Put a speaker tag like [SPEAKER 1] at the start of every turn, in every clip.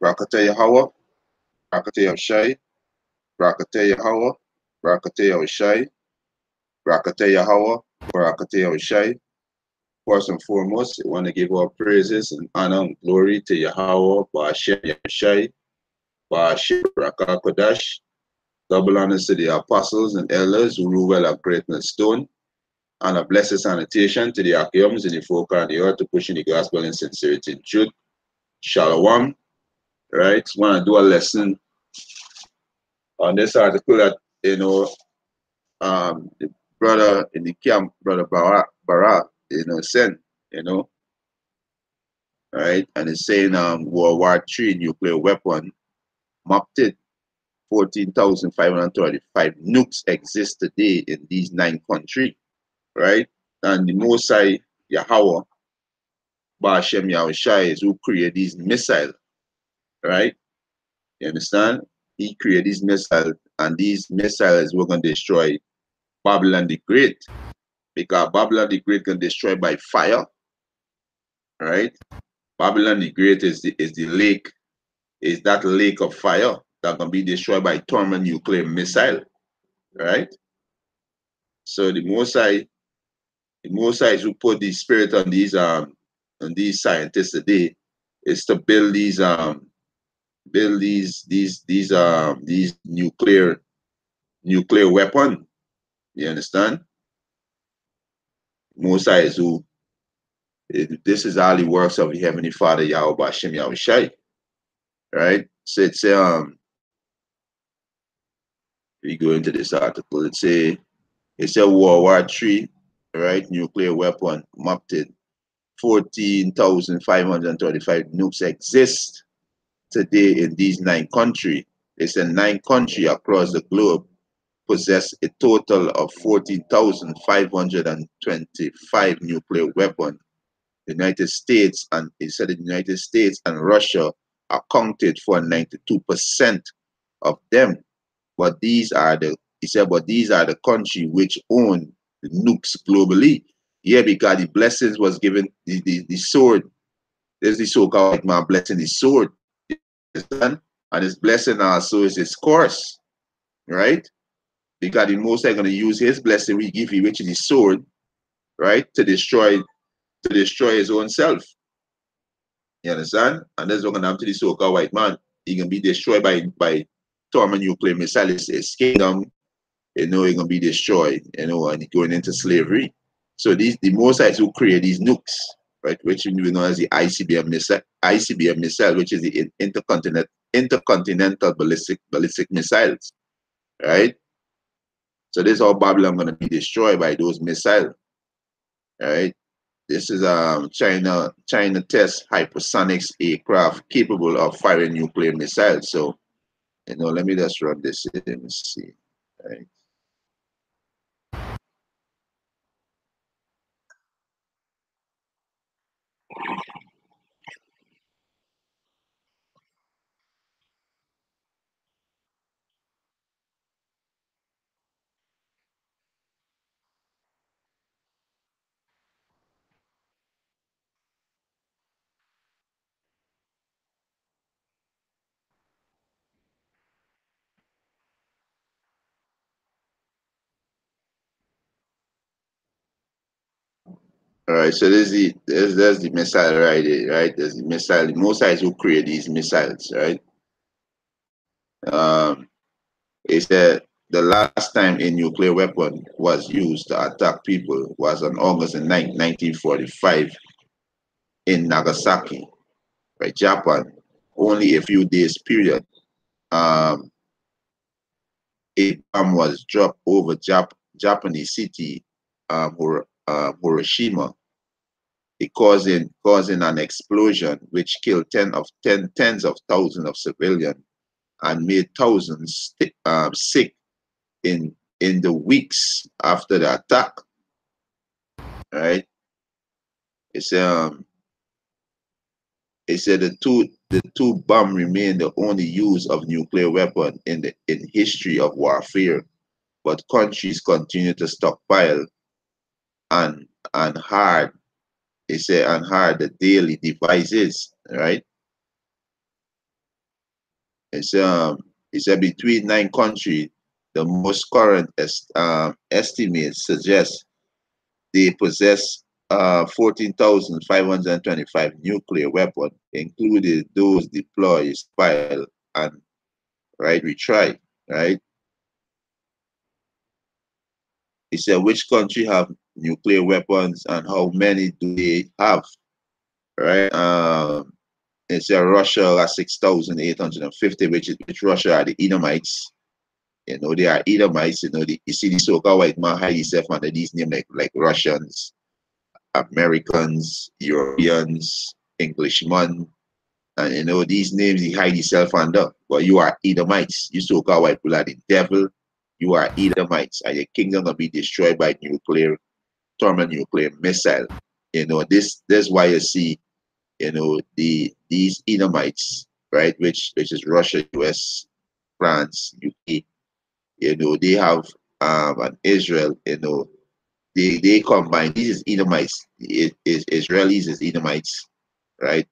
[SPEAKER 1] Rakata Yahweh, Rakata Yahshai, Rakata Yahweh, Rakata Yahshai, Rakata Yahweh, Rakata Yahshai. First and foremost, I want to give our praises and honor and glory to Yahweh, Ba'ashem Yahshai, Ba'ashem Rakakodash. Double honors to the apostles and elders who rule well at Great Stone, and a blessed sanitation to the Achaeums and the folk on the earth to pushing the gospel in sincerity and truth. Shalom. Right? Want to do a lesson on this article that, the brother in the camp, Brother Bara, sent, right? And it's saying World War III nuclear weapon mapped it. 14,535 nukes exist today in these 9 countries, right? And the Mosai Yahweh, Ba'ashem Yahushai, is who created these missiles, right? You understand? He created these missiles, and these missiles were going to destroy Babylon the Great, because Babylon the Great can destroy by fire, right? Babylon the Great is the lake, is that lake of fire that can be destroyed by thermonuclear missile, right? So the Mosai who put the spirit on these scientists today is to build these nuclear weapon. You understand? Mosai is who. This is all the works of the Heavenly Father Yahweh Ba'ashem Yahushai, right? So it's we go into this article. It's a World War III, right? Nuclear weapon mapped in 14,535 nukes exist today in these 9 countries. It's in 9 countries across the globe possess a total of 14,525 nuclear weapons. The United States and Russia accounted for 92% of them. But these are the countries which own the nukes globally. Yeah, because the blessings was given the sword. There's the so-called white man blessing the sword. And his blessing also is his course, right? Because the Most High going to use his blessing we give you, which is the sword, right, to destroy his own self. You understand? And that's what's going to happen to the so-called white man. He can be destroyed by thermonuclear missiles. His kingdom, he going to be destroyed, and going into slavery. So the Most High who create these nukes, right, which we know as the ICBM missile, which is the intercontinental ballistic missiles, right? So this is how Babylon going to be destroyed by those missiles, right? This is China tests hypersonics aircraft capable of firing nuclear missiles. So, let me just run this in and see, right? All right, so there's the missile right there, right? There's the missile. The missiles who create these missiles, right? It's the last time a nuclear weapon was used to attack people was on August 9, 1945 in Nagasaki, right, Japan. Only a few days period. A bomb was dropped over Japanese city, Hiroshima, causing an explosion which killed tens of thousands of civilians and made thousands sick in the weeks after the attack. Right? It said the two bombs remain the only use of nuclear weapon in history of warfare, but countries continue to stockpile and hard the daily devices, right? It's between 9 countries. The most current estimates suggest they possess 14,525 nuclear weapons, including those deployed, spile, and retry. Right? It said which country have nuclear weapons and how many do they have? Right? It said Russia at 6,850, which Russia are the Edomites. You know, they are Edomites. You know, you see the so-called white man hide himself under these names like Russians, Americans, Europeans, Englishmen, and you know these names he hide himself under. But you are Edomites. You so-called white people are the devil. You are Edomites, and your kingdom will be destroyed by thermonuclear missile. You know this why you see you know these Edomites, right? Which is Russia, U.S., France, UK. You know they have and Israel. You know they combine. This is Edomites. Israelis is Edomites, right?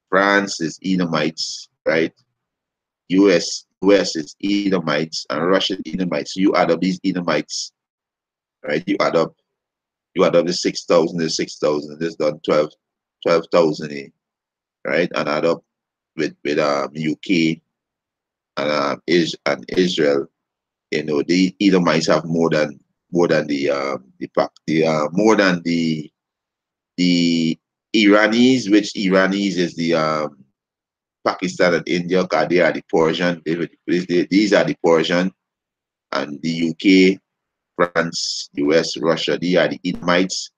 [SPEAKER 1] France is Edomites, right? US is Edomites, and Russia is Edomites. You add up these Edomites, right? You add up the 6,000. This done 12,000, right? And add up with UK and Israel. You know the Edomites have more than the Iranis, which Iranis is the Pakistan and India, because they are the Persian. These are the Persian, and the UK, France, US, Russia, they are the Edomites,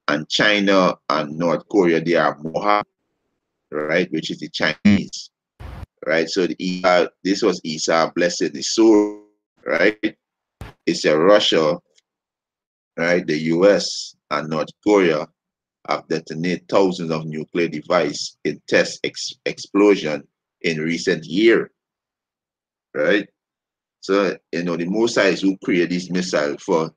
[SPEAKER 1] and China and North Korea, they are Mohammed, right, which is the Chinese, right? So this was Esau blessing the sword, right? It's a Russia, right? The US and North Korea have detonated thousands of nuclear devices in test explosion in recent years, right? So, you know, the Mosai who create this missile for,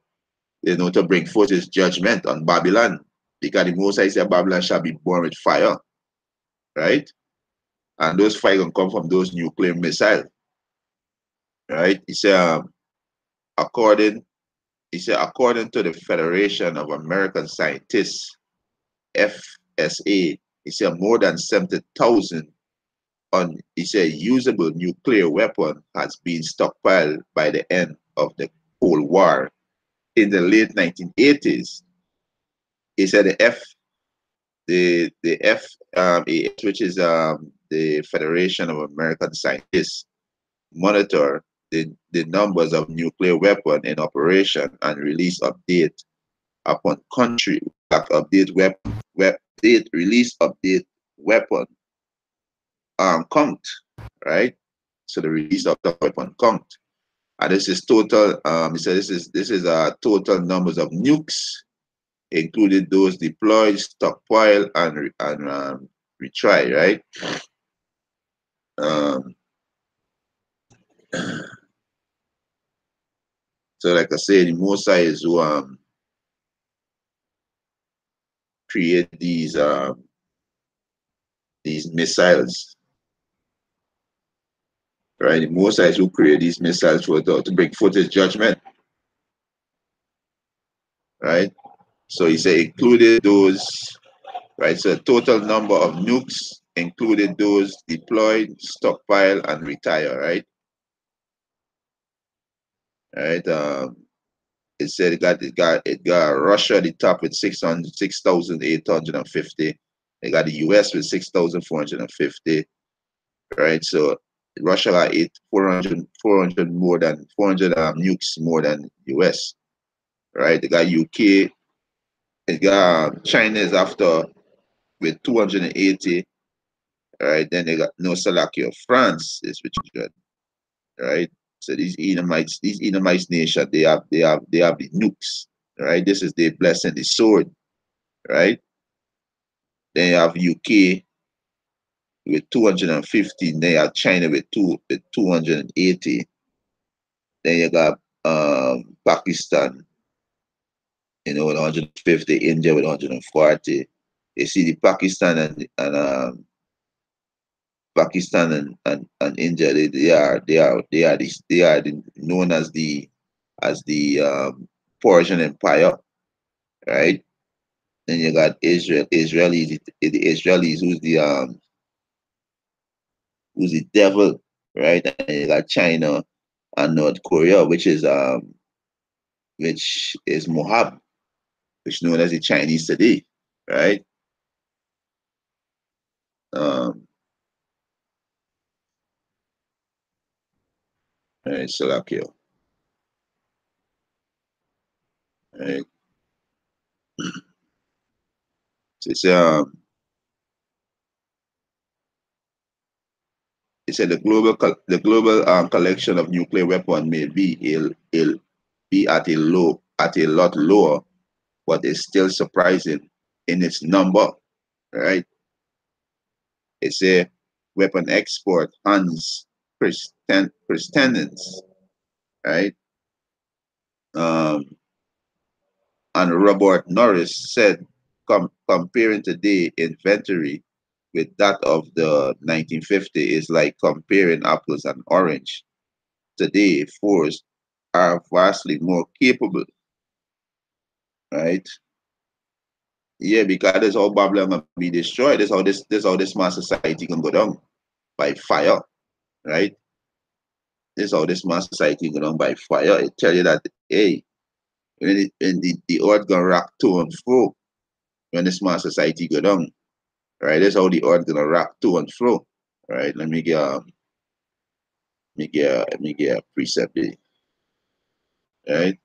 [SPEAKER 1] you know, to bring forth his judgment on Babylon. Because the Mosai said Babylon shall be born with fire, right? And those fire can come from those nuclear missiles, right? According, he said, according to the Federation of American Scientists, FSA, he said more than 70,000 he said usable nuclear weapon has been stockpiled by the end of the Cold War in the late 1980s. He said the FAS, which is the Federation of American Scientists, monitor the numbers of nuclear weapon in operation and release update upon country update release update weapon count, right? So the release of the weapon count. And this is total. He said this is total numbers of nukes, including those deployed, stockpile, and retry. Right. Um, so, like I said, the Mosai is who create these missiles. Right. The Mosai is who create these missiles to bring footage judgment. Right. So he said included those. Right. So total number of nukes included those deployed, stockpile, and retire. Right. Right. It said it got Russia at the top with 6,850. It got the US with 6,450. Right. So Russia got 400 more than 400 nukes more than US. Right. They got UK. It got China is after with 280. Right. Then they got no Slovakia. France is with 100. Right. So these Edomites nation, they have the nukes. Right. This is their blessing, the sword. Right. Then you have UK with 215. Then you have China with 280. Then you got Pakistan, with 150. India with 140. You see the Pakistan and Pakistan and India, known as the Persian Empire, right? Then you got the Israelis who's the devil, right? And you got China and North Korea, which is Mohab, which is known as the Chinese today, right? Um, right, Salakio, right? So it said the global collection of nuclear weapons may be at a lot lower, but it's still surprising in its number, right? It's a weapon export Hans Christensen's, right? Um, and Robert Norris said, comparing today inventory with that of the 1950 is like comparing apples and orange. Today, fours are vastly more capable, right? Yeah, because this how Babylon gonna be destroyed. This how this mass society can go down by fire, right? This how this mass society go down by fire. It tell you that hey, when the earth gonna rock to and fro when this mass society go down, right? That's how the earth gonna rock to and fro, right? Let me get a precept there, right?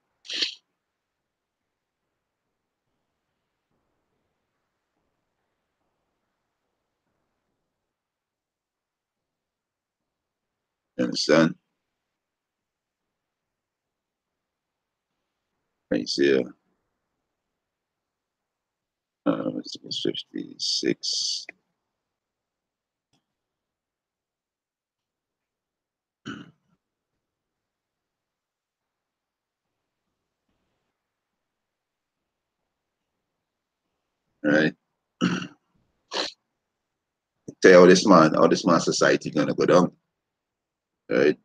[SPEAKER 1] You understand? Right here, it's 56, right? Tell you how this man society gonna go down, right?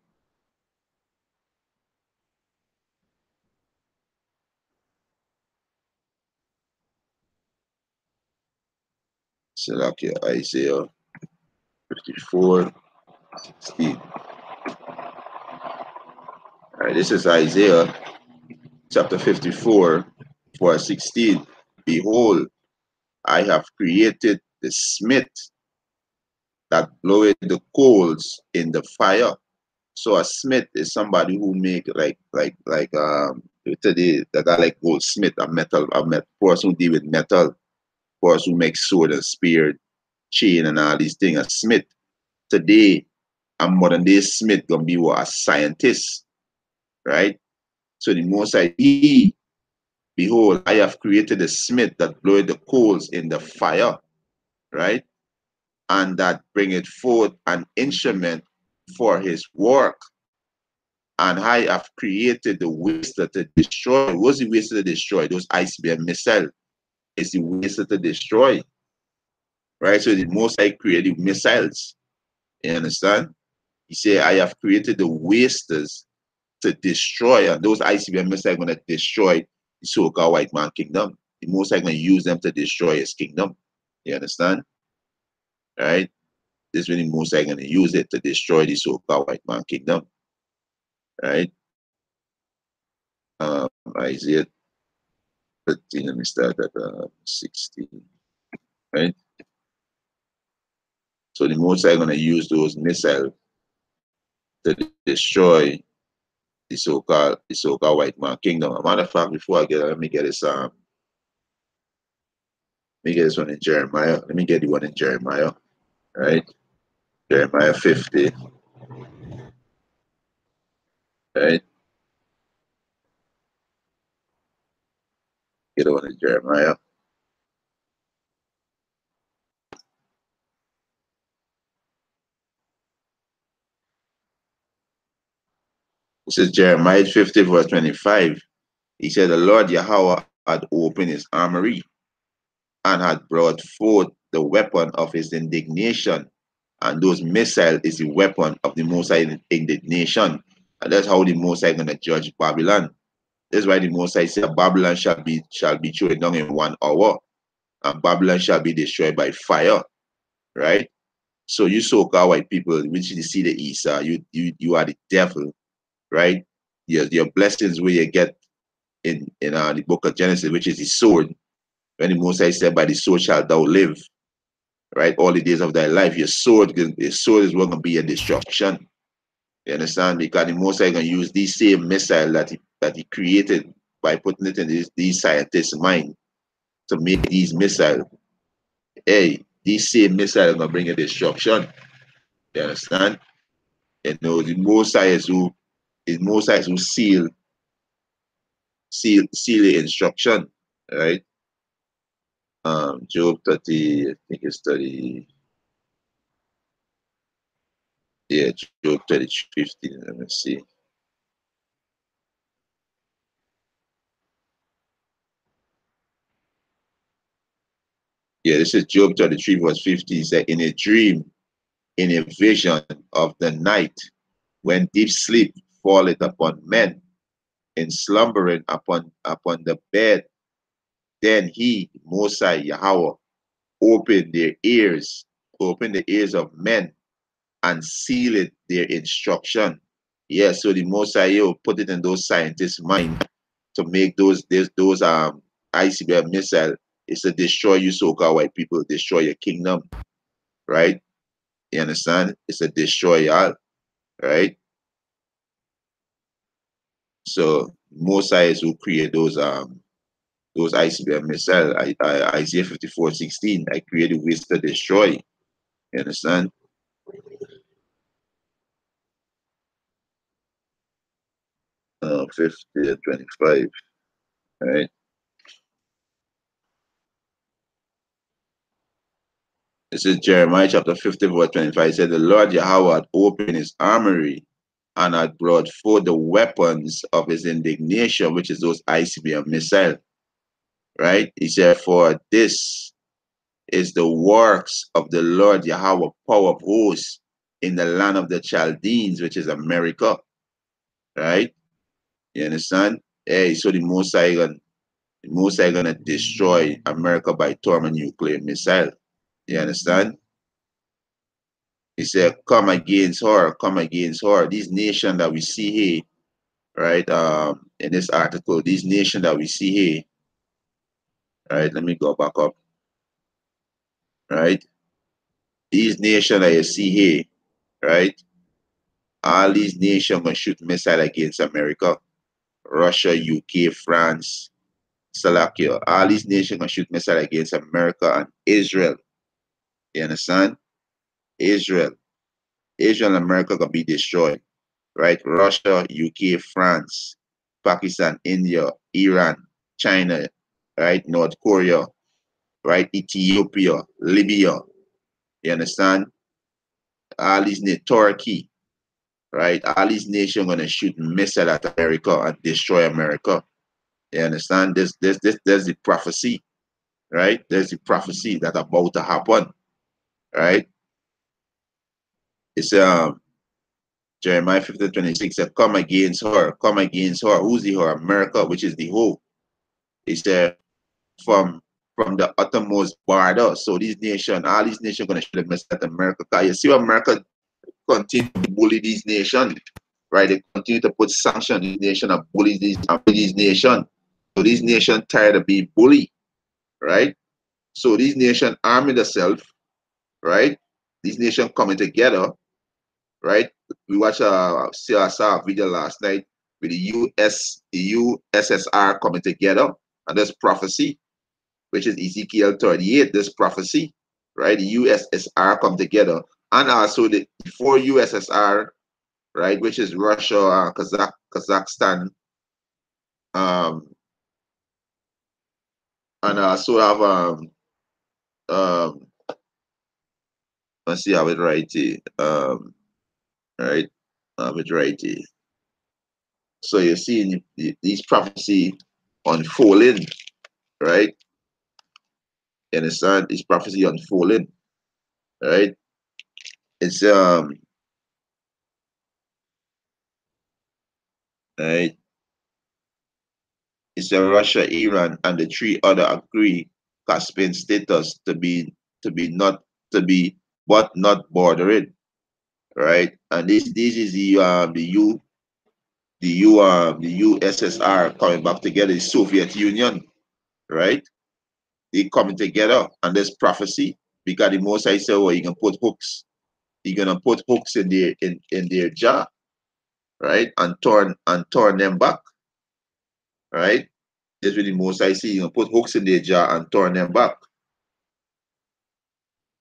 [SPEAKER 1] So like Isaiah 54, 16. All right, this is Isaiah chapter 54, verse 16. Behold, I have created the smith that bloweth the coals in the fire. So a smith is somebody who make today the guy like goldsmith, a metal person who deal with metal, person who makes sword and spear, chain and all these things. A smith today, a modern day smith gonna be what a scientist, right? So the most I he behold, I have created a smith that bloweth the coals in the fire, right? And that bringeth forth an instrument for his work. And I have created the waster to destroy. What's the waster to destroy? Those ICBM missiles. It's the waster to destroy, right? So the most I created missiles. You understand? He said, I have created the wasters to destroy, and those ICBM missiles are going to destroy the so-called white man kingdom. The most I going to use them to destroy his kingdom. You understand? Right? This is when the most I going to use it to destroy the so-called white man kingdom. Right? Isaiah 13, let me start at 16. Right? So the most I'm going to use those missiles to destroy the so-called white man kingdom. As a matter of fact, before I get it, let me get this one in Jeremiah. Let me get the one in Jeremiah, right? Jeremiah 50, right? Get the one in Jeremiah. It says Jeremiah 50, verse 25. He said, the Lord Yahweh had opened his armory and had brought forth the weapon of his indignation And those missiles is the weapon of the Most High indignation. And that's how the Most High gonna judge Babylon. That's why the Most High said Babylon shall be thrown down in 1 hour, and Babylon shall be destroyed by fire. Right? So you so-called white people, which you see the Isa, you are the devil, right? Your blessings where you get in the book of Genesis, which is the sword. When the Most High said, "By the sword shalt thou live," right? All the days of thy life, your sword is going to be a destruction. You understand? Because the Most High going to use these same missile that he created by putting it in these scientists' mind to make these missiles. Hey, these same missiles are going to bring a destruction. You understand? You know, the Most High is who seal the instruction, right? Job 30, I think it's 30. Yeah, Job 30:15. Let me see. Yeah, this is Job 33, verse 50. It said, in a dream, in a vision of the night, when deep sleep falleth upon men, in slumbering upon the bed, then he, Mosai Yahweh, opened the ears of men, and sealed their instruction. Yeah, so the Mosai will put it in those scientists' mind to make those ICBM missile is to destroy you so-called white people, destroy your kingdom, right? You understand? It's a destroy y'all, right? So Mosai is who create those ICBM missile. Isaiah 54:16. I created ways to destroy. You understand? 50 and 25. Right? This is Jeremiah chapter 50, verse 25. It said, the Lord Yahweh had opened his armory and had brought forth the weapons of his indignation, which is those ICBM missiles. Right? He said, for this is the works of the Lord Yahweh, power of hosts, in the land of the Chaldeans, which is America. Right? You understand? Hey, so the Most High gonna destroy America by thermonuclear missile. You understand? He said, come against her, come against her. These nations that we see here, right? In this article, these nations that we see here, right? Let me go back up, right? These nations that you see here, right? All these nations gonna shoot missile against America, Russia, UK, France, Slovakia. All these nations gonna shoot missile against America and Israel. You understand? Israel. Israel and America gonna be destroyed, right? Russia, UK, France, Pakistan, India, Iran, China, right? North Korea, right? Ethiopia, Libya. You understand? All these Turkey, right? All these nations gonna shoot missile at America and destroy America. You understand? There's the prophecy, right? There's the prophecy that about to happen, right? It's Jeremiah 50:26 said, come against her, come against her. Who's the her? America, which is the whole. He said, from the uttermost border. So these nations, all these nations gonna shoot the message at America. Cause you see America continue to bully these nations, right? They continue to put sanctions on these nations and bully these nations. So these nations tired of being bullied, right? So these nations arming themselves, right? These nations coming together, right? We watched I saw a video last night with the USSR coming together, and there's prophecy, which is Ezekiel 38, this prophecy, right? The USSR come together, and also the four USSR, right, which is Russia, Kazakhstan, um, and also have um, let's see how it right here, right, have it right here. So you're seeing these prophecy unfolding, right? You understand? This prophecy unfolding, right? it's right. It's Russia, Iran, and the three other agree Caspian status to be not to be but not bordering, right? And this is the USSR coming back together, the Soviet Union, right? They coming together, and there's prophecy because the most I say, well, you can put hooks, you're gonna put hooks in their jaw, right, and turn them back, right? That's really most I see. You can put hooks in their jaw and turn them back.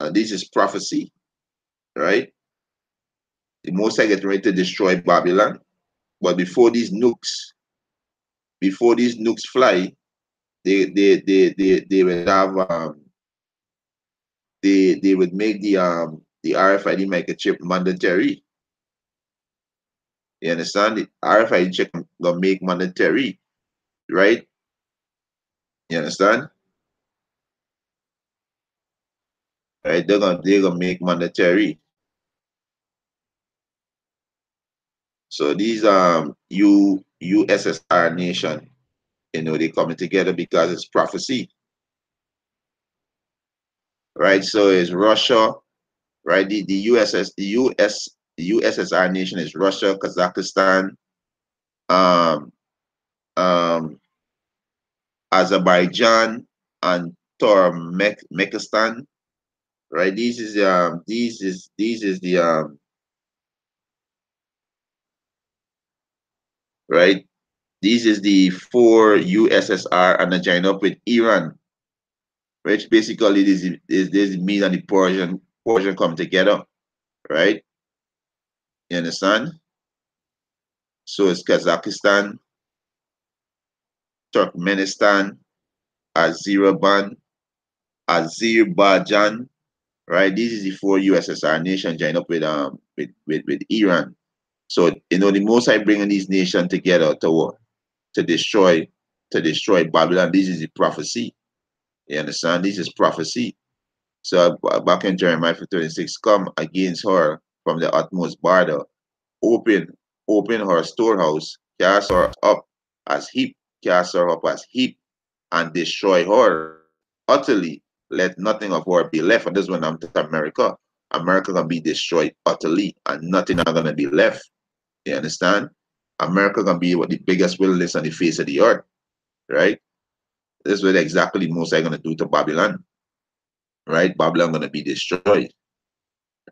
[SPEAKER 1] And this is prophecy, right? The most I get ready to destroy Babylon. But before these nukes fly, they would have they would make the RFID microchip mandatory. You understand? The RFID chip gonna make mandatory, right? You understand? Right? They're gonna make mandatory. So these USSR nation, they coming together because it's prophecy, right? So it's Russia, right? The USSR nation is Russia, Kazakhstan, um, um, Azerbaijan, and Turkmenistan, right? These is the right. These is the four USSR and they join up with Iran, which basically this means and the Persian come together, right? You understand? So it's Kazakhstan, Turkmenistan, Azerbaijan, Azerbaijan, right? This is the four USSR nations joined up with Iran. So the most I bringing these nations together to destroy Babylon. This is the prophecy. You understand? This is prophecy. So back in Jeremiah 26, come against her from the utmost border, open, open her storehouse, cast her up as heap, cast her up as heap, and destroy her utterly. Let nothing of her be left. And this when I'm to America. America gonna be destroyed utterly, and nothing are gonna be left. You understand? America gonna be what the biggest wilderness on the face of the earth, right? This is what exactly most are gonna do to Babylon, right? Babylon gonna be destroyed,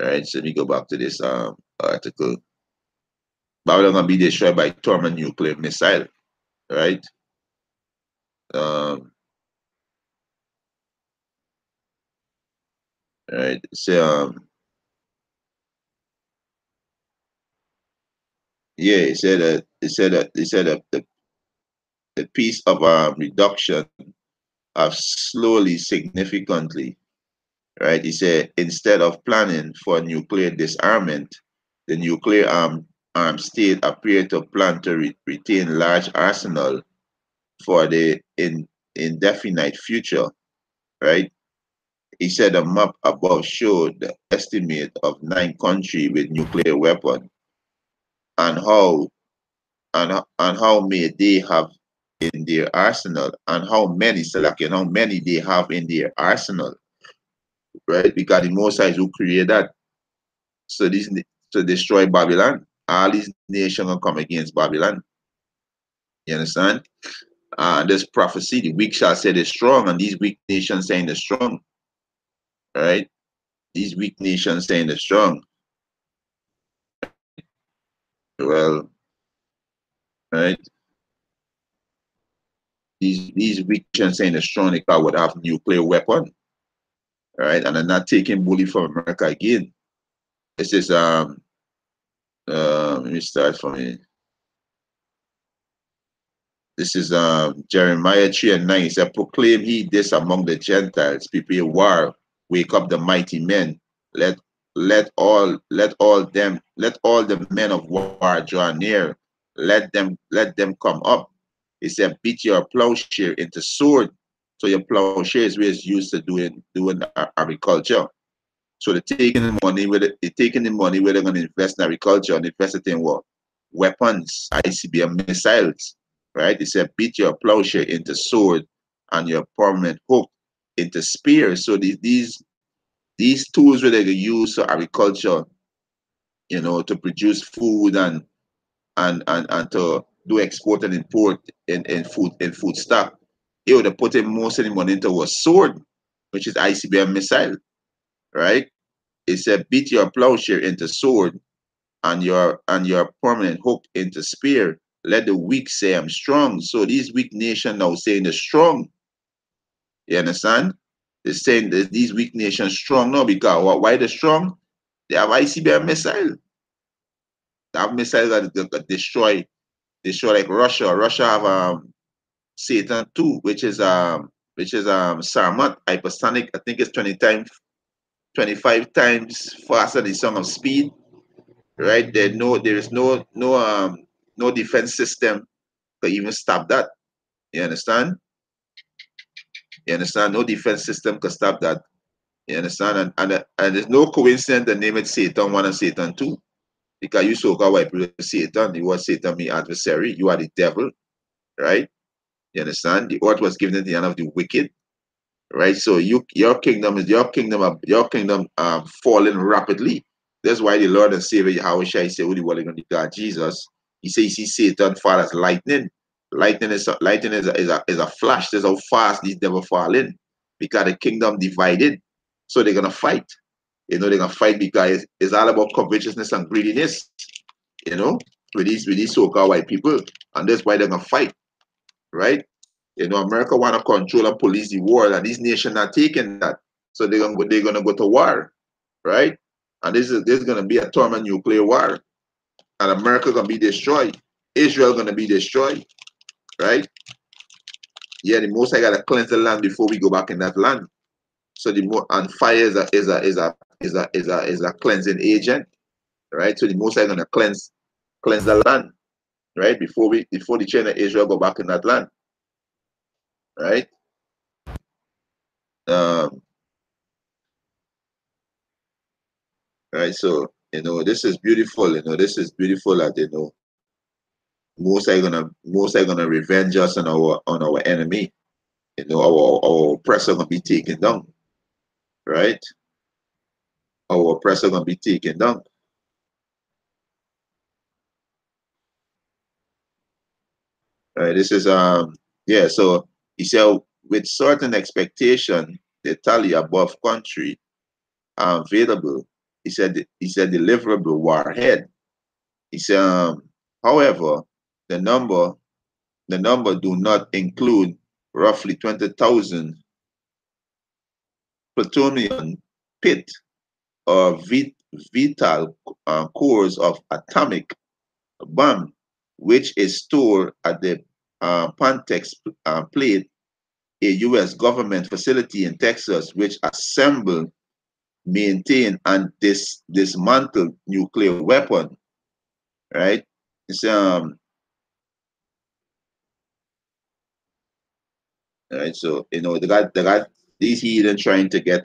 [SPEAKER 1] right? So let me go back to this article. Babylon gonna be destroyed by thermonuclear missile, right? Um, right. So yeah, it said that the piece of reduction have slowly significantly, right? He said instead of planning for nuclear disarmament, the nuclear armed state appear to plan to retain large arsenal for the indefinite future, right? He said a map above showed the estimate of 9 countries with nuclear weapons and how many they have in their arsenal and how many select and how many they have in their arsenal, right? Because the Most High is who created that. So this to destroy Babylon. All these nations will come against Babylon. You understand? This prophecy, the weak shall say they're strong, and these weak nations saying they're strong, right? These weak nations saying they're strong. Well, right? These weak nations saying they're strong, they would have nuclear weapon, right? And they're not taking bully from America again. This is let me start from here. This is Jeremiah 3 and 9. It said, proclaim he this among the Gentiles, prepare war, wake up the mighty men, let all the men of war draw near, let them come up. He said, beat your plowshare into sword. So your plowshare is where it's used to doing agriculture. So they're taking the money where they're going to invest in agriculture and invest it in what? Weapons, ICBM missiles, right? They said beat your plowshare into sword and your permanent hook into spear. So these tools where they can use for agriculture, to produce food and to do export and import in food stock. They would have put in most of the money into a sword, which is ICBM missile, right? It said beat your plowshare into sword and your permanent hook into spear. Let the weak say I'm strong. So these weak nations now saying they're strong. You understand? They're saying that these weak nations strong now because why they're strong? They have ICBM missile. They have missiles that destroy like Russia. Russia have Satan 2, which is Sarmat hypersonic. I think it's 25 times faster than the sound of speed. Right? There is no defense system to even stop that. You understand? You understand? No defense system can stop that. You understand? And there's no coincidence the name it Satan 1 and Satan 2. Because you so called white people Satan, you are Satan, me adversary, you are the devil, right? You understand? The earth was given in the hand of the wicked, right? So your kingdom falling rapidly. That's why the Lord and Savior Yahweh Shai said, "Who the world going to God Jesus?" He says, "He sees Satan fall as lightning. Lightning is a flash. That's how fast these devil fall in, because the kingdom divided. So they're gonna fight. They're gonna fight because it's all about covetousness and greediness. You know, with these so-called white people, and that's why they're gonna fight, right? America want to control and police the world, and these nations are taking that. So they're gonna go to war, right? And this is gonna be a thermonuclear war, and America gonna be destroyed. Israel gonna be destroyed, right? Yeah, the most I gotta cleanse the land before we go back in that land. So and fire is a cleansing agent, right? So the most I gonna cleanse the land, right? Before the children of Israel go back in that land, right? Um, right. So this is beautiful. This is beautiful that most are gonna revenge us on our enemy. Our oppressor gonna be taken down, right? Our oppressor gonna be taken down. Right. This is yeah. So he said with certain expectation, the tally above country are available. He said deliverable warhead. He said, however, the number the number do not include roughly 20,000 plutonium pit or vital cores of atomic bomb, which is stored at the Pantex plate, a U.S. government facility in Texas, which assemble, maintain, and dismantle nuclear weapon. Right? It's right. So they got these heathen trying to get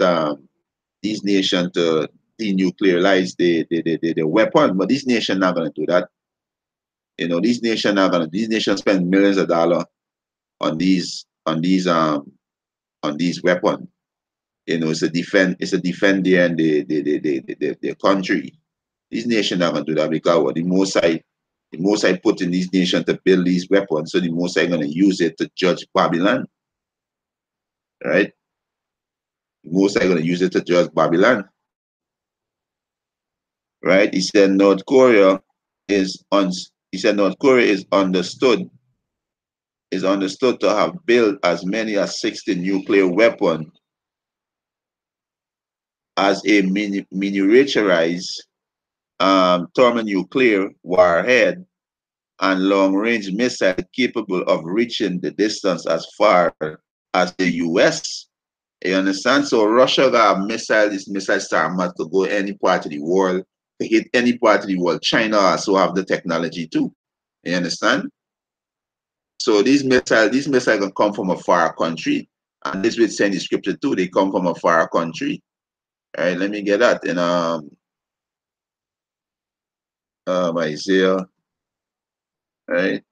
[SPEAKER 1] these nations to denuclearize the weapon, but these nations not gonna do that. These nations spend millions of dollars on these weapons. It's a defend the country. These nations not gonna do that because what the most I put in these nations to build these weapons, so the most I gonna use it to judge Babylon, right? The most I gonna use it to judge Babylon, right? He said North Korea is understood to have built as many as 60 nuclear weapons as a miniaturized thermonuclear warhead and long-range missile capable of reaching the distance as far as the U.S. You understand? So Russia got a missile. This missile start to go any part of the world, to hit any part of the world. China also have the technology too. You understand? So these missiles can come from a far country, and this will send the scripture too. They come from a far country. All right, let me get that in Isaiah. All right,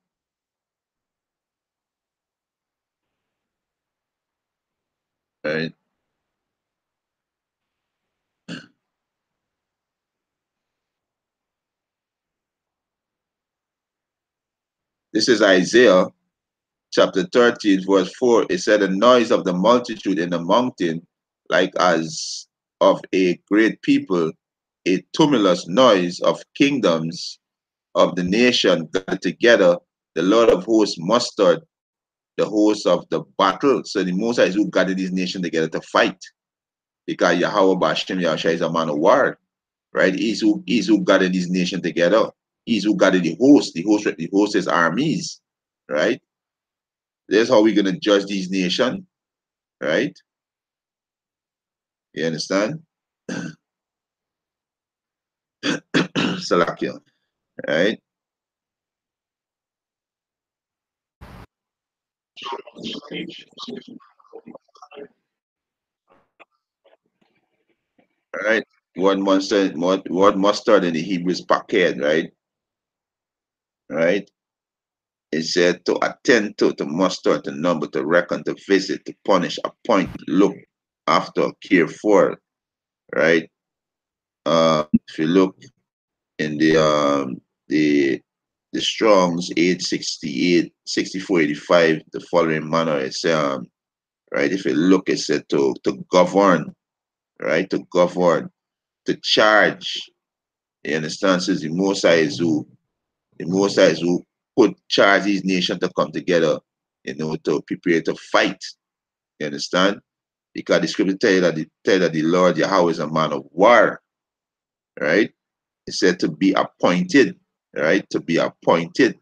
[SPEAKER 1] all right. This is Isaiah chapter 13, verse 4. It said, the noise of the multitude in the mountain, like as of a great people, a tumultuous noise of kingdoms of the nation gathered together. The Lord of hosts mustered the hosts of the battle. So the Most High is who gathered these nations together to fight. Because Yahweh Bashem Yahushua is a man of war, right? He's who gathered these nations together. He's who gathered the host is armies, right? That's how we're gonna judge these nations, right? You understand? Salakia, right? Right? What mustard in the Hebrew is paked, right? Right? It said to attend to muster, to number, to reckon, to visit, to punish, appoint, look after, care for, right? If you look in the Strong's 868, 6485, the following manner, it's right. If you look, it said to govern, right? To govern, to charge. You understand? Says the Most High is who put charge these nations to come together, to prepare to fight. You understand? Because the scripture tell that the Lord Yahweh is a man of war, right? It said to be appointed, right? To be appointed,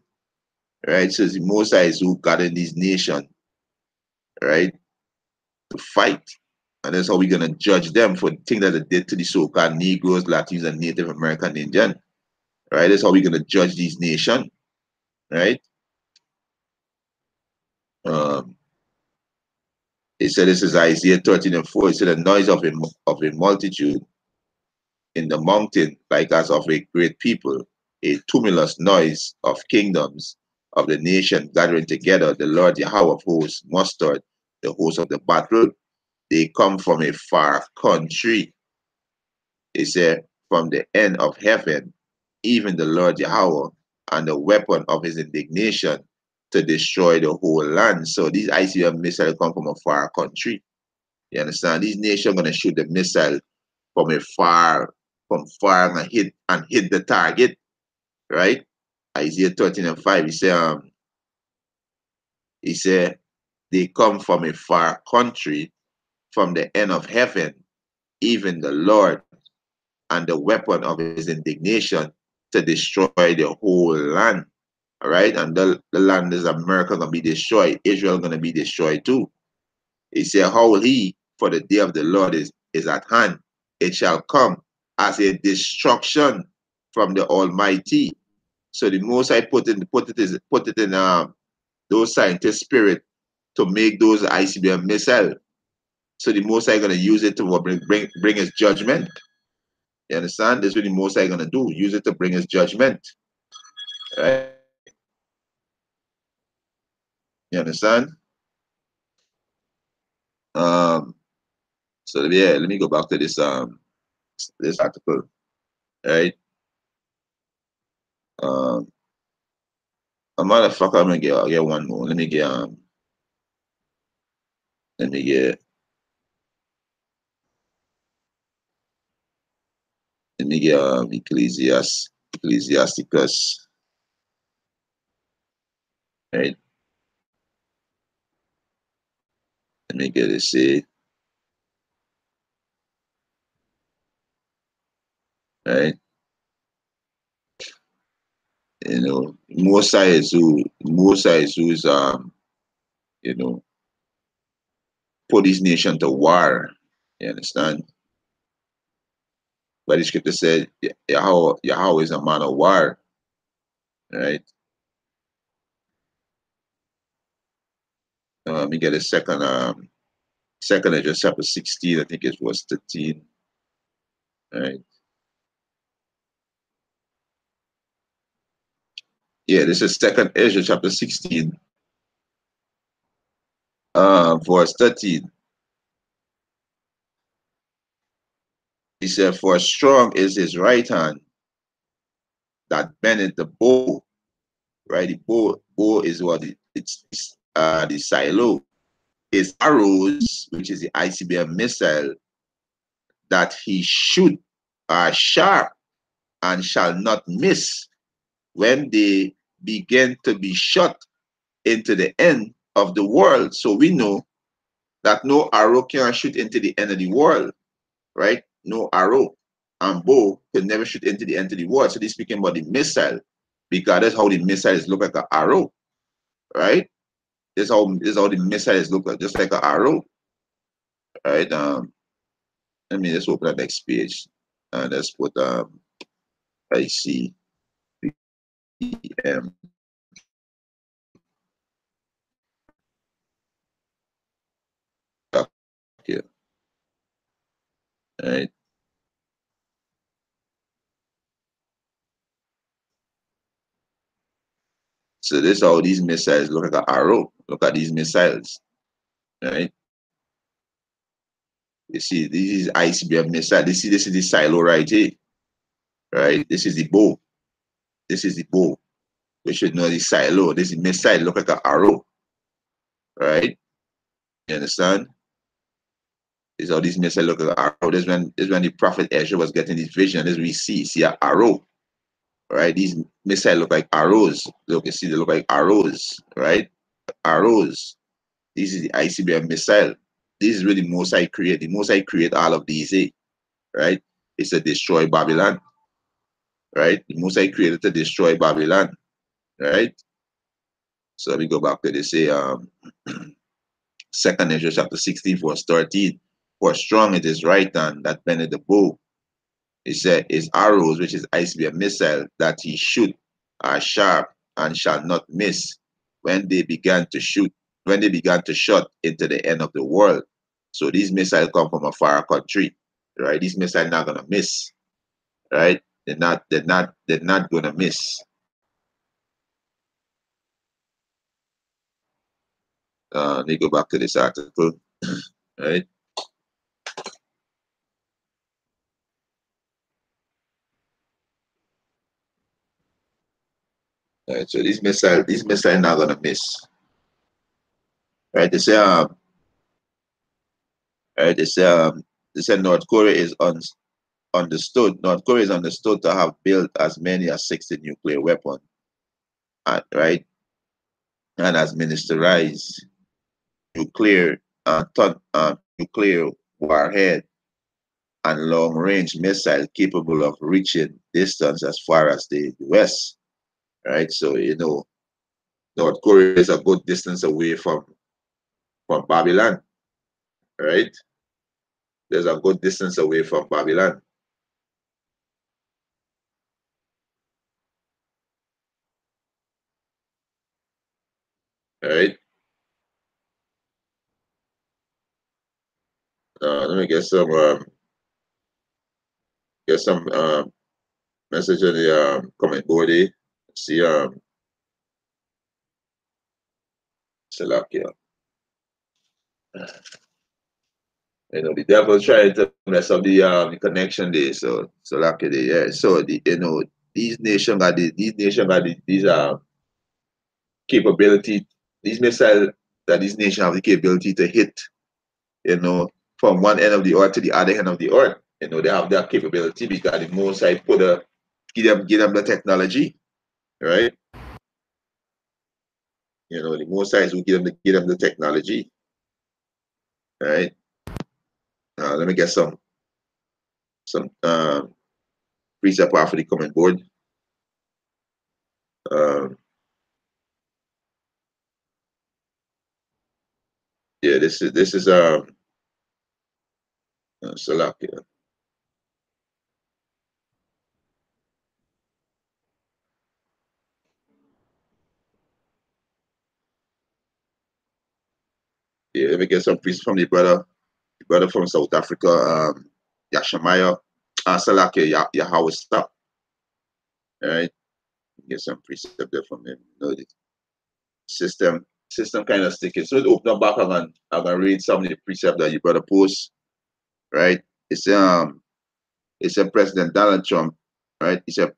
[SPEAKER 1] right? So the Most High is who gathered these nations, right? To fight. And that's how we're gonna judge them for the thing that they did to the so-called Negroes, Latinos, and Native American Indian, right? That's how we're gonna judge these nations, right? Um, it said this is Isaiah 13 and 4. It said the noise of a multitude in the mountain, like as of a great people, a tumultuous noise of kingdoms of the nation gathering together. The Lord Yahweh of hosts mustered the host of the battle. They come from a far country. It said, from the end of heaven, even the Lord Yahweh, and the weapon of his indignation to destroy the whole land. So these ICBM missiles come from a far country. You understand? These nations are gonna shoot the missile from far and hit the target, right? Isaiah 13 and 5. He said they come from a far country, from the end of heaven, even the Lord, and the weapon of his indignation to destroy the whole land. All right, and the land is America gonna be destroyed, Israel gonna be destroyed too. He said, how will he, for the day of the Lord is at hand. It shall come as a destruction from the Almighty. So the Most High put it in those scientists' spirit to make those ICBM missile. So the Most High gonna use it to bring his judgment. You understand? This is what the Most High gonna do. Use it to bring his judgment. Right? You understand? Um. So yeah, let me go back to this article. Right? Um. A motherfucker, I'm gonna get one more. Let me get Ecclesiasticus, right? Let me get it say, right? Mosai is you know, put this nation to war. You understand? But the scripture said Yahweh is a man of war, right? Let me get a second Second Edge chapter 16, I think it was 13. Right. Yeah, this is Second Ezra chapter 16, verse 13. He said, "For strong is his right hand that bendeth the bow." Right, the bow is what it's the silo. His arrows, which is the ICBM missile, that he shoot are sharp and shall not miss when they begin to be shot into the end of the world. So we know that no arrow can shoot into the end of the world, right? No arrow and bow can never shoot into the end of the world. So they're speaking about the missile, because that's how the missiles look like an arrow, right? This is how the missiles look like, just like an arrow, right? Let me just open the next page and let's put ICBM here, right? So this is how these missiles look like an arrow. Look at these missiles, right? You see, this is ICBM missile. This is the silo right here, right? This is the bow. This is the bow. We should know the silo. This is missile look like an arrow, right? You understand? This is how these missiles look like an arrow. This when the prophet Ezra was getting this vision. This we see an arrow, right? These missiles look like arrows. Look, you see, they look like arrows, right? Arrows. This is the ICBM missile. This is really the Most High create. The Most High create all of these, right? It's to destroy Babylon, right? The Most High created to destroy Babylon, right? So let me go back to this. Say, Second Ezra chapter 16, verse 13. For strong it is right hand that bendeth the bow. He said, his arrows, which is ICBM missile, that he shoot are sharp and shall not miss when they began to shoot, when they began to shot into the end of the world. So these missiles come from a far country, right? These missiles not gonna miss, right? They're not gonna miss. Let me go back to this article, right? Right, so these missiles not gonna miss, right? They say North Korea is understood. North Korea is understood to have built as many as 60 nuclear weapons, right? And has militarized nuclear nuclear warhead and long-range missile capable of reaching distance as far as the US, right? So North Korea is a good distance away from Babylon, right? There's a good distance away from Babylon, right? Let me get some message on the comment board. See Salakia. The devil trying to mess up the connection there. So Salakia there, yeah. So these nations got capability. These missiles that these nations have the capability to hit, you know, from one end of the earth to the other end of the earth. They have that capability because the most I give them the technology, right? The most size will give them the technology, right? Let me get some precept off of the comment board. Um, yeah, this is Salakia. Yeah, let me get some precept from the brother from South Africa, Yashamaya. Salaki Yahweh stop. All right, get some precept there from him. You know, the system kind of sticky. So to open up back, I'm gonna read some of the precept that you brother post. Right, it's a President Donald Trump. Right, it's a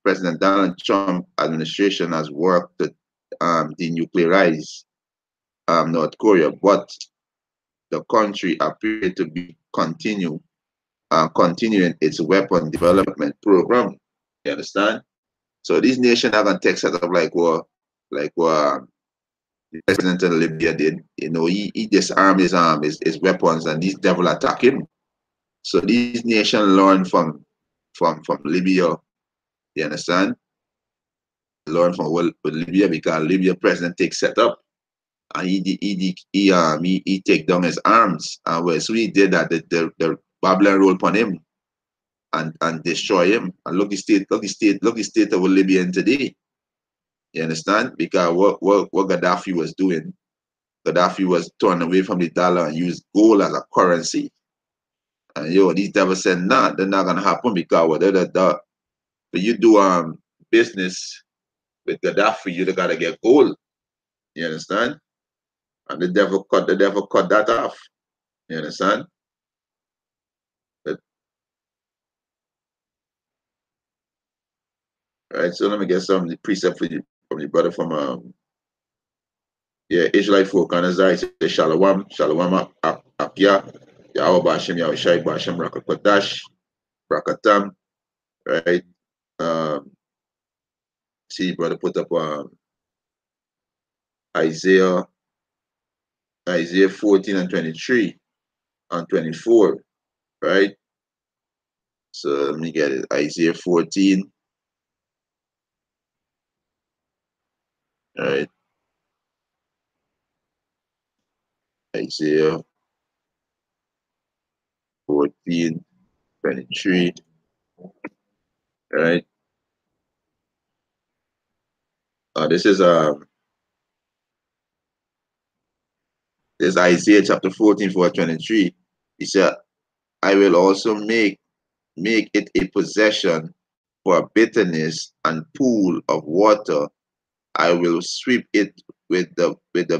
[SPEAKER 1] President Donald Trump administration has worked to denuclearize North Korea, but the country appeared to be continuing its weapon development program. You understand? So these nations are gonna take set up like what the president of Libya did. You know, he disarmed his weapons, and these devil attack him. So these nations learn from Libya. You understand? Learn from Libya, because Libya president take set up, and he take down his arms. And when so he did that, the Babylon roll upon him and destroy him. And look the state of Libya in today. You understand? Because what Gaddafi was doing, Gaddafi was turning away from the dollar and used gold as a currency. And these devils said, nah, they're not gonna happen, because but you do business with Gaddafi, you gotta get gold. You understand? And the devil cut that off. You understand? But, right, so let me get some of the precept for you from the brother from Israelite folk on his eye. Say Shalom, Shalom Akia, Yahweh Bashem, Yahweh Shai Bashem, Rakakwadash, Rakatam, right? Um, see, brother, put up Isaiah 14 and 23 and 24, right? So let me get it. Isaiah 14, right? Isaiah 14, 23, right? This Isaiah chapter 14, 23. He said, I will also make it a possession for a bitterness and pool of water. I will sweep it with the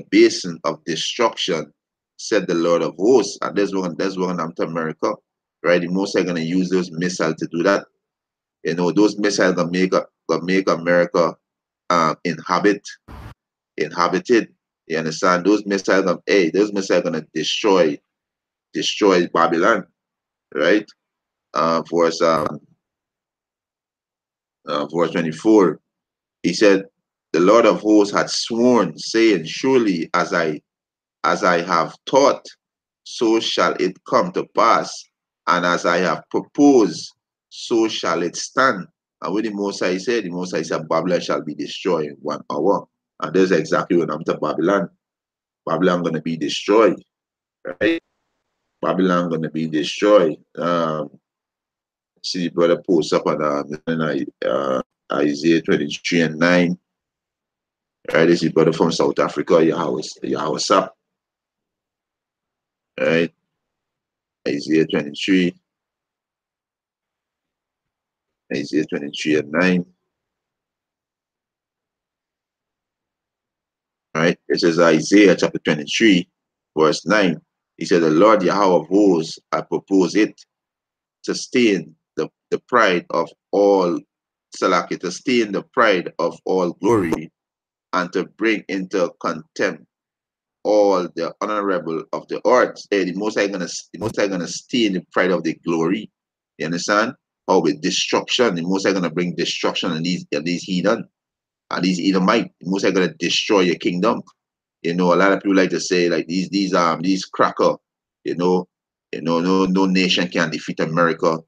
[SPEAKER 1] basin of destruction, said the Lord of hosts. And that's one I'm to America, right? The most are gonna use those missiles to do that. You know, those missiles gonna make America inhabited. You understand? Those missiles are gonna destroy Babylon, right? Verse 24. He said, the Lord of hosts had sworn, saying, surely as I have taught, so shall it come to pass, and as I have proposed, so shall it stand. And when the Most High said, Babylon shall be destroyed in 1 hour. And that's exactly what I'm to Babylon. Babylon gonna be destroyed, right? Babylon gonna be destroyed. See, brother post up on Isaiah 23 and 9. Right, this is brother from South Africa, Yahweh Sap. Right, Isaiah 23, Isaiah 23 and 9. Right, it says Isaiah chapter 23, verse 9. He said, the Lord Yahweh of hosts, I propose it, to stain the pride of all Salaki, to stain the pride of all glory, and to bring into contempt all the honorable of the earth. The Most High gonna stain the pride of the glory. You understand? How with destruction, the Most High gonna bring destruction on these heathen and these Edomite. The Most High gonna destroy your kingdom. You know, a lot of people like to say like these cracker. No nation can defeat America,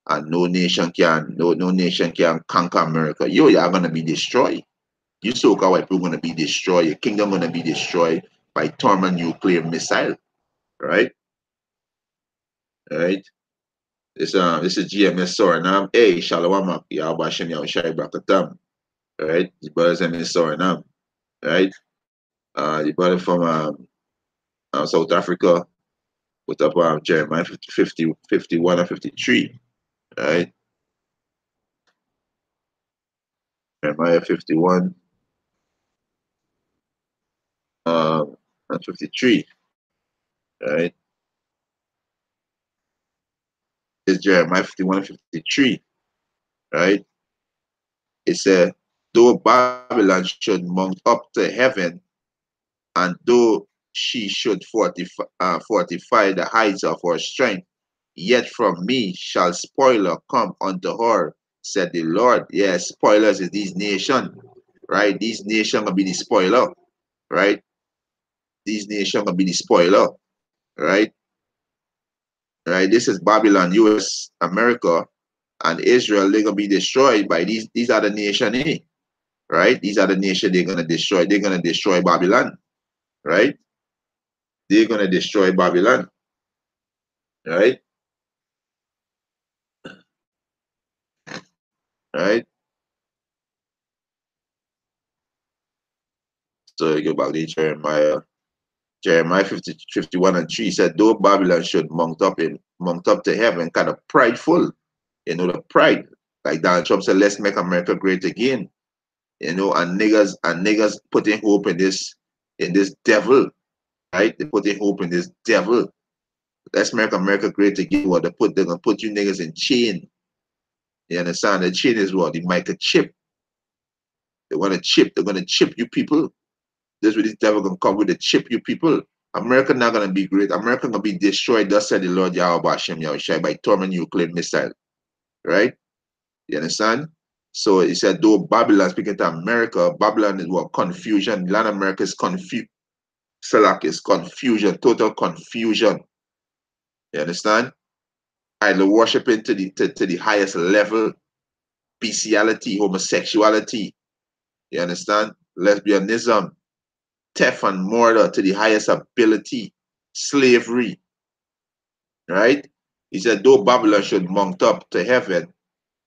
[SPEAKER 1] and no nation can conquer America. You're gonna be destroyed. You so-called white people gonna be destroyed. Your kingdom gonna be destroyed by thermonuclear missile, right? Right. This is GMS Suriname. Hey, Shalom, Yahweh Shem Yahushai Brakatam. Right, the brothers in Suriname. Right, the brother from South Africa put up Jeremiah 51 and 53. right? Jeremiah 51 and 53, right? It's Jeremiah 51 and 53, right? It said, though Babylon should mount up to heaven, and though she should fortify the heights of her strength, yet from me shall spoiler come unto her, said the Lord. Yes, spoilers is these nations, right? These nations gonna be the spoiler, right? These nations gonna be the spoiler, right? Right? This is Babylon, US, America, and Israel. They're gonna be destroyed by these. These are the nation, right? These are the nation they're gonna destroy. They're gonna destroy Babylon, right? They're gonna destroy Babylon, right? Right? So you go back to Jeremiah. Jeremiah 51 and 3 said, though Babylon should mount up to heaven, kind of prideful, the pride. Like Donald Trump said, let's make America great again. And niggas putting hope in this devil, right? They putting hope in this devil. Let's make America great again. What they're gonna put you niggas in chain. You understand? The chain is what? The microchip. They're gonna chip you people. This is what this devil gonna come with, the chip you people. America not gonna be great. America gonna be destroyed, thus said the Lord Yahweh Hashem Yahushai, by torment nuclear missile. Right? You understand? So he said, though Babylon, speaking to America, Babylon is what? Confusion. Land America is confused. Salak is confusion, total confusion. You understand? Idol worshiping to the highest level, bestiality, homosexuality. You understand? Lesbianism, theft and murder to the highest ability, slavery, right? He said, though Babylon should mount up to heaven,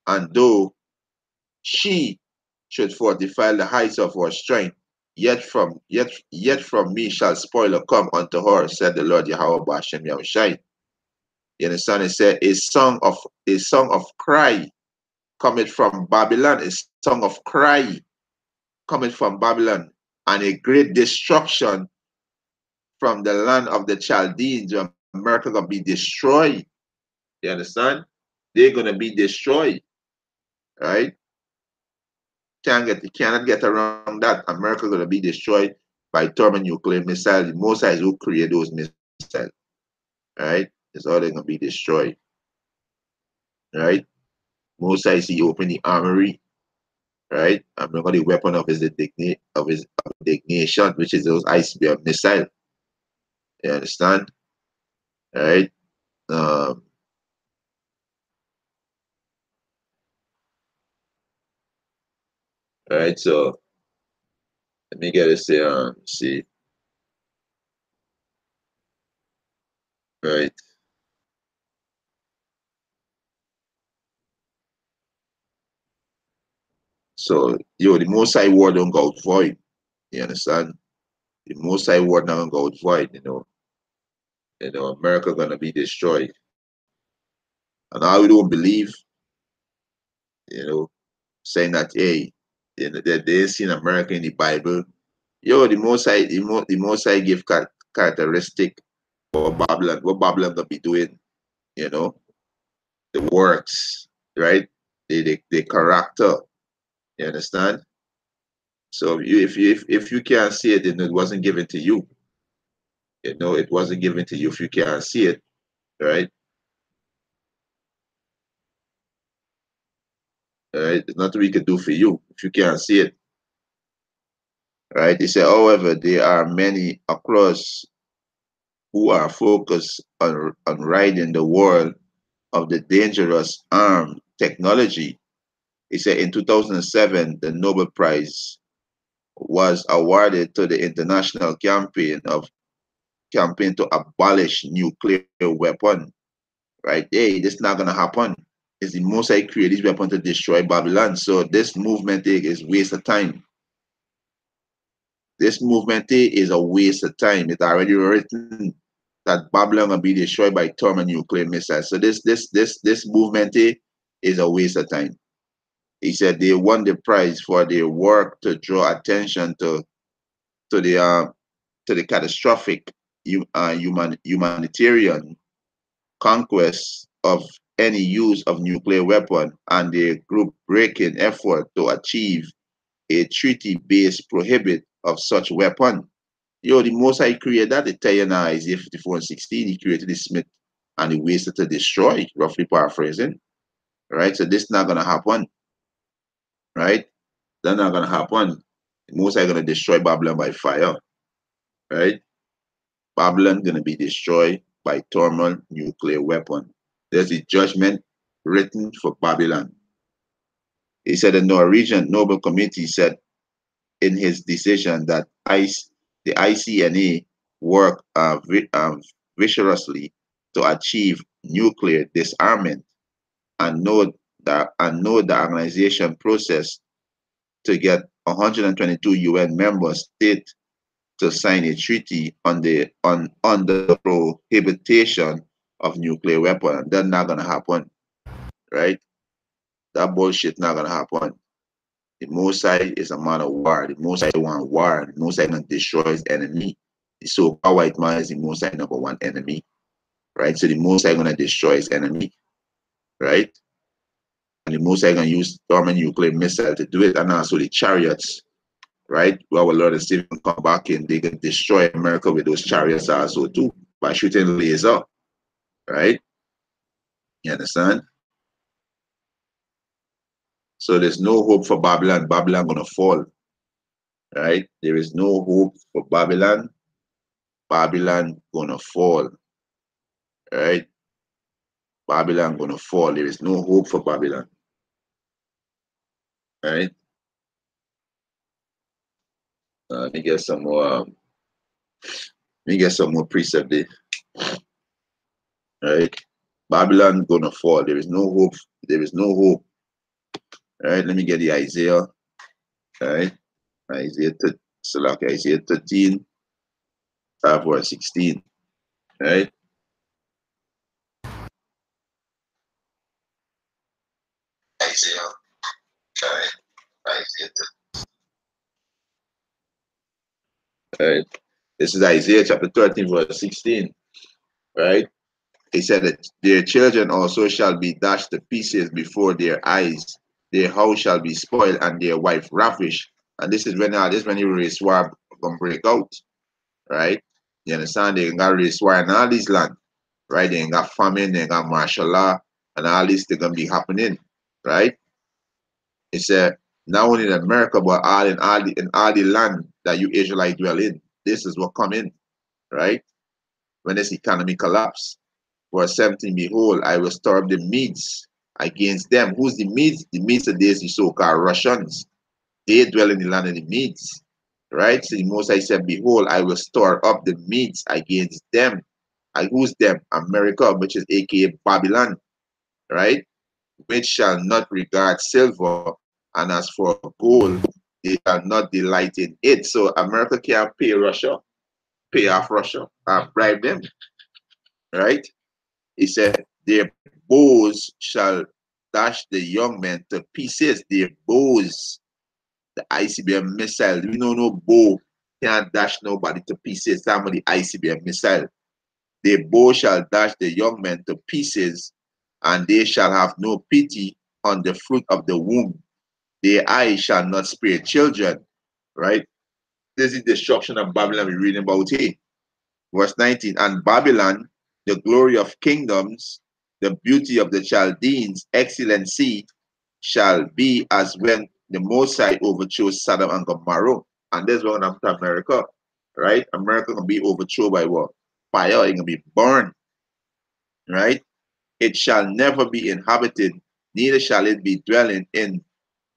[SPEAKER 1] and though she should fortify the heights of her strength, yet from me shall spoiler come unto her, said the Lord Yahweh Bashem Yahushai. You understand? It said, a song of cry cometh from Babylon, a song of cry cometh from Babylon, and a great destruction from the land of the Chaldeans. America gonna be destroyed. You understand? They're gonna be destroyed, right? Cannot get around that. America gonna be destroyed by thermonuclear missiles. The Mosai who create those missiles, right? It's all they're gonna be destroyed, right? Mosai he open the armory, right? America the weapon of his indignation, which is those ICBM missiles. You understand? Right? Um, right. So let me get this here. See, right. So the Most High word don't go out void. You understand? The Most High word not gonna go out void. America gonna be destroyed. And I don't believe, you know, saying that hey, that they seen America in the Bible. The Most High give characteristic for Babylon. What Babylon gonna be doing? You know, the works, right? The character. You understand? So if you can't see it, then it wasn't given to you. It wasn't given to you if you can't see it, right? Right? There's nothing we can do for you if you can't see it, right? He said, however, there are many across who are focused on riding the world of the dangerous armed technology. He said in 2007, the Nobel Prize was awarded to the international campaign to abolish nuclear weapon. Right? Hey, this is not gonna happen. It's the most I create this weapon to destroy Babylon. So this movement is waste of time. This movement is a waste of time. It's already written that Babylon will be destroyed by thermonuclear missiles. So this movement is a waste of time. He said they won the prize for their work to draw attention to the catastrophic humanitarian conquest of any use of nuclear weapon and their group breaking effort to achieve a treaty-based prohibit of such weapon. Yo, the most I created that, the tell you now, Isaiah 54 and 16, he created the smith and the wasted to destroy, roughly paraphrasing. Right? So this not gonna happen. Right? That's not gonna happen. The most I gonna destroy Babylon by fire. Right? Babylon gonna be destroyed by thermal nuclear weapon. There's a judgment written for Babylon. He said the Norwegian Nobel Committee said in his decision that the ICNA worked vigorously to achieve nuclear disarmament and know the organization process to get 122 UN member states to sign a treaty on the prohibition of nuclear weapons. That's not gonna happen, right? That bullshit not gonna happen. The Mosai is a man of war. The Mosai want war. The Mosai gonna destroy his enemy. The so-called white man is the Mosai number one enemy, right? So the Mosai gonna destroy his enemy, right? And the Mosai gonna use thermonuclear missile to do it, and also the chariots, right? Well, our Lord and Savior can come back in, they can destroy America with those chariots also too by shooting laser, right? You understand? So there's no hope for Babylon. Babylon gonna fall, right? There is no hope for Babylon. Babylon gonna fall, right? Babylon gonna fall. There is no hope for Babylon, right? Let me get some more. Let me get some more precept there, right? Babylon gonna fall. There is no hope. There is no hope. All right. Let me get the Isaiah. All right. Isaiah 13, 5 or 16. Right? Isaiah. Right. Isaiah. Right. This is Isaiah chapter 13, verse 16. Right? He said that their children also shall be dashed to pieces before their eyes. Their house shall be spoiled and their wife ravished. And this is when you race war gonna break out. Right? You understand? They got race war in all these land. Right? They ain't got famine, they ain't got martial law, and all this they're gonna be happening. Right? It said not only in America, but all the land that you Israelites dwell in. This is what come in, right? When this economy collapse. Verse 17, behold, I will stir up the Medes against them. Who's the Medes? The Medes are these the so-called Russians. They dwell in the land of the Medes. Right? So the Most I said, behold, I will stir up the Medes against them. Who's them? America, which is aka Babylon, right? Which shall not regard silver, and as for gold, they shall not delight in it. So America can't pay Russia, pay off Russia, bribe them, right? He said, their bows shall dash the young men to pieces. Their bows, the ICBM missile. We know no bow can't dash nobody to pieces. Some of the ICBM missile. Their bow shall dash the young men to pieces, and they shall have no pity on the fruit of the womb. Their eyes shall not spare children, right? This is destruction of Babylon we're reading about here. Verse 19, and Babylon, the glory of kingdoms, the beauty of the Chaldeans, excellency, shall be as when the Mosai overthrew Sodom and Gomorrah. And this one after America, right? America can be overthrown by what? Fire, it can be burned, right? It shall never be inhabited, neither shall it be dwelling in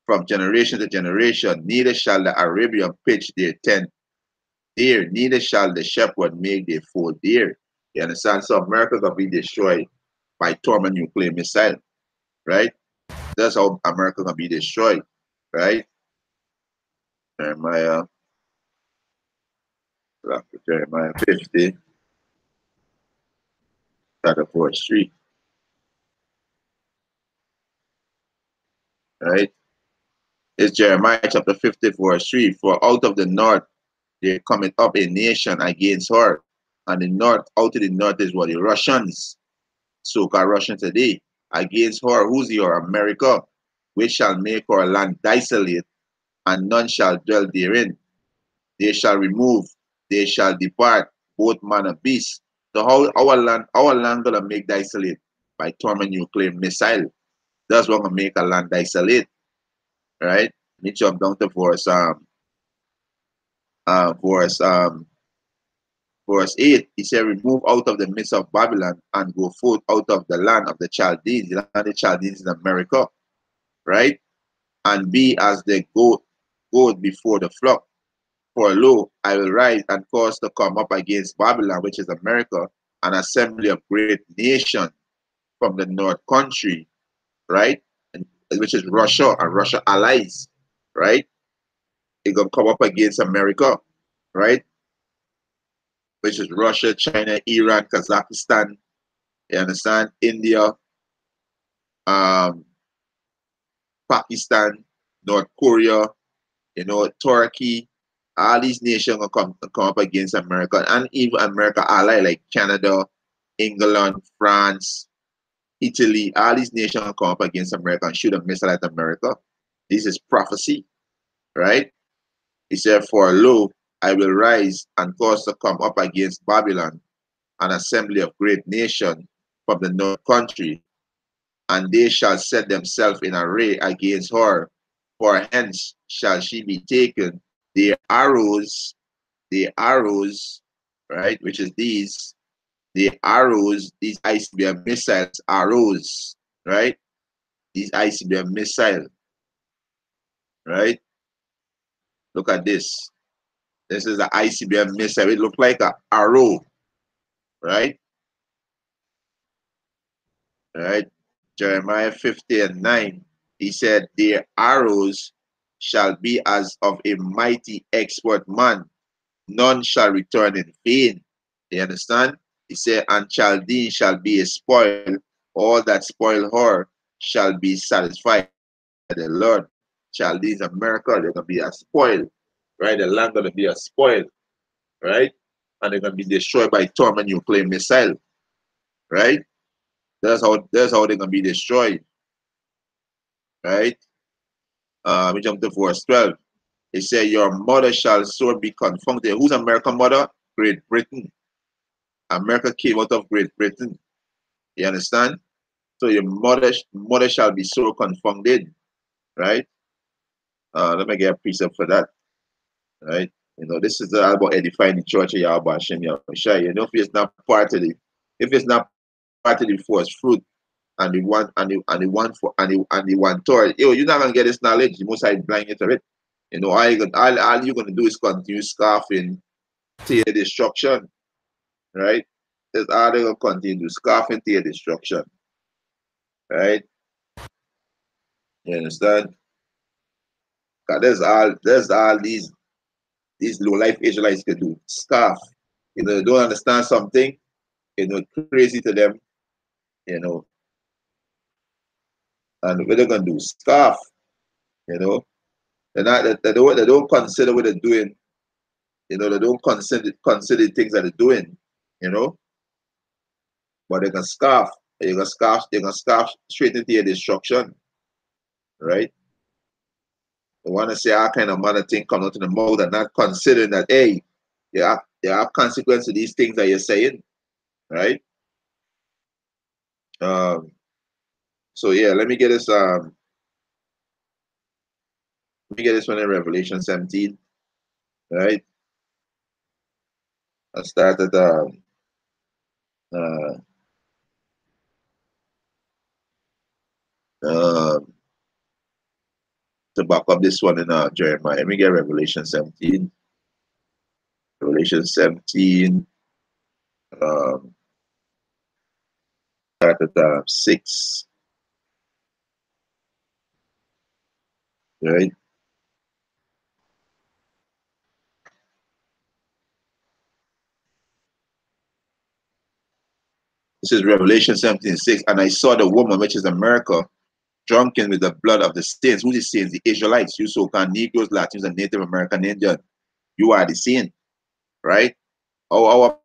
[SPEAKER 1] from generation to generation, neither shall the Arabian pitch their tent there, neither shall the shepherd make their fold there. You understand? So America gonna be destroyed by thermonuclear missile, right? That's how America gonna be destroyed, right? Jeremiah, Jeremiah 50, chapter 4, 3. right? It's Jeremiah chapter 50, verse 3. For out of the north there cometh up a nation against her. And the north, out of the north is what the Russians, so-called Russian today, against her. Who's here? America, which shall make her land desolate, and none shall dwell therein. They shall remove, they shall depart, both man and beast. So how our land gonna make desolate? By thermonuclear missile. That's what gonna make a land desolate, right? Let me jump down to verse verse 8. He said, remove out of the midst of Babylon and go forth out of the land of the Chaldees. The land of the Chaldees in America, right? And be as the goat before the flock. For lo, I will rise and cause to come up against Babylon, which is America, an assembly of great nations from the north country, right? And, which is Russia and Russia allies, right? They're gonna come up against America, right? Which is Russia, China, Iran, Kazakhstan, you understand? India, um, Pakistan, North Korea, you know, Turkey, all these nations will come up against America, and even America ally like Canada, England, France, Italy, all these nations will come up against America and shoot a missile at America. This is prophecy, right? He said, for lo, I will rise and cause to come up against Babylon, an assembly of great nations from the north country, and they shall set themselves in array against her, for hence shall she be taken. The arrows, right, which is the arrows, these ICBM missiles, arrows, right? These ICBM missile, right? Look at this. This is an ICBM missile. It looks like an arrow, right? Right? Jeremiah 50 and 9. He said, their arrows shall be as of a mighty expert man. None shall return in vain. You understand? He said, and Chaldean shall be a spoil. All that spoil her shall be satisfied by the Lord. Chaldeans, America, they're going to be a spoil, right? The land going to be a spoil, right? And they're going to be destroyed by thermonuclear missile, right? That's how they're going to be destroyed, right? We jump to verse 12. It said, your mother shall sore be confounded. Who's American mother? Great Britain. America came out of Great Britain. You understand? So your mother shall be sore confounded, right? Let me get a precept for that, right? You know, this is all about edifying the church of Yahweh Hashem Yahushua. You know, if it's not part of the first fruit and the one and the one third, you're not gonna get this knowledge. The most I blind you to it. You know, all you're gonna do is continue scoffing to your destruction, right? That's all they're gonna continue scoffing to your destruction, right? You understand? There's all these low life Israelites can do. Scoff. You know, they don't understand something, you know, crazy to them, you know. And what they're gonna do? Scoff, you know. They don't consider what they're doing, you know, they don't consider things that they're doing, you know, but they can scoff. They're gonna scoff straight into your destruction, right? They want to say all kind of mother thing come out in the mouth and not considering that, hey, there are consequences to these things that you're saying, right? Um, so yeah, let me get this one in Revelation 17, right? I started uh, um, to back up this one in Jeremiah. Let me get Revelation 17. Revelation 17, um, start at 6, right? This is Revelation 17:6. And I saw the woman, which is America, drunken with the blood of the saints. Who the saints? The Israelites. You so-called Negroes, Latinos, and Native American Indian. You are the saint, right? Our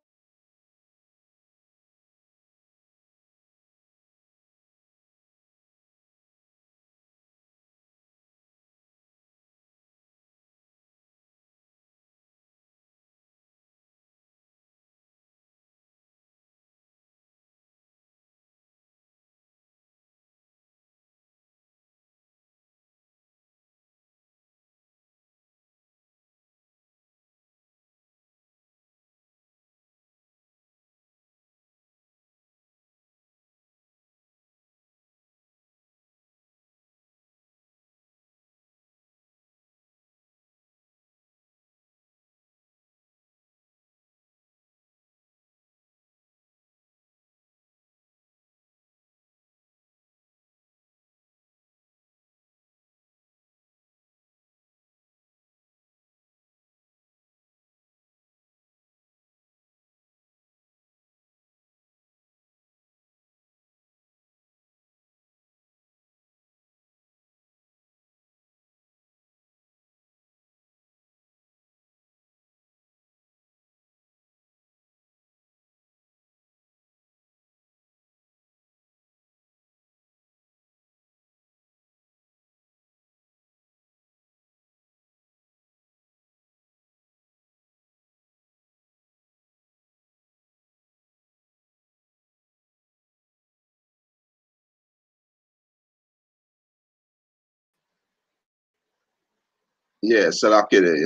[SPEAKER 1] yeah, Salakida,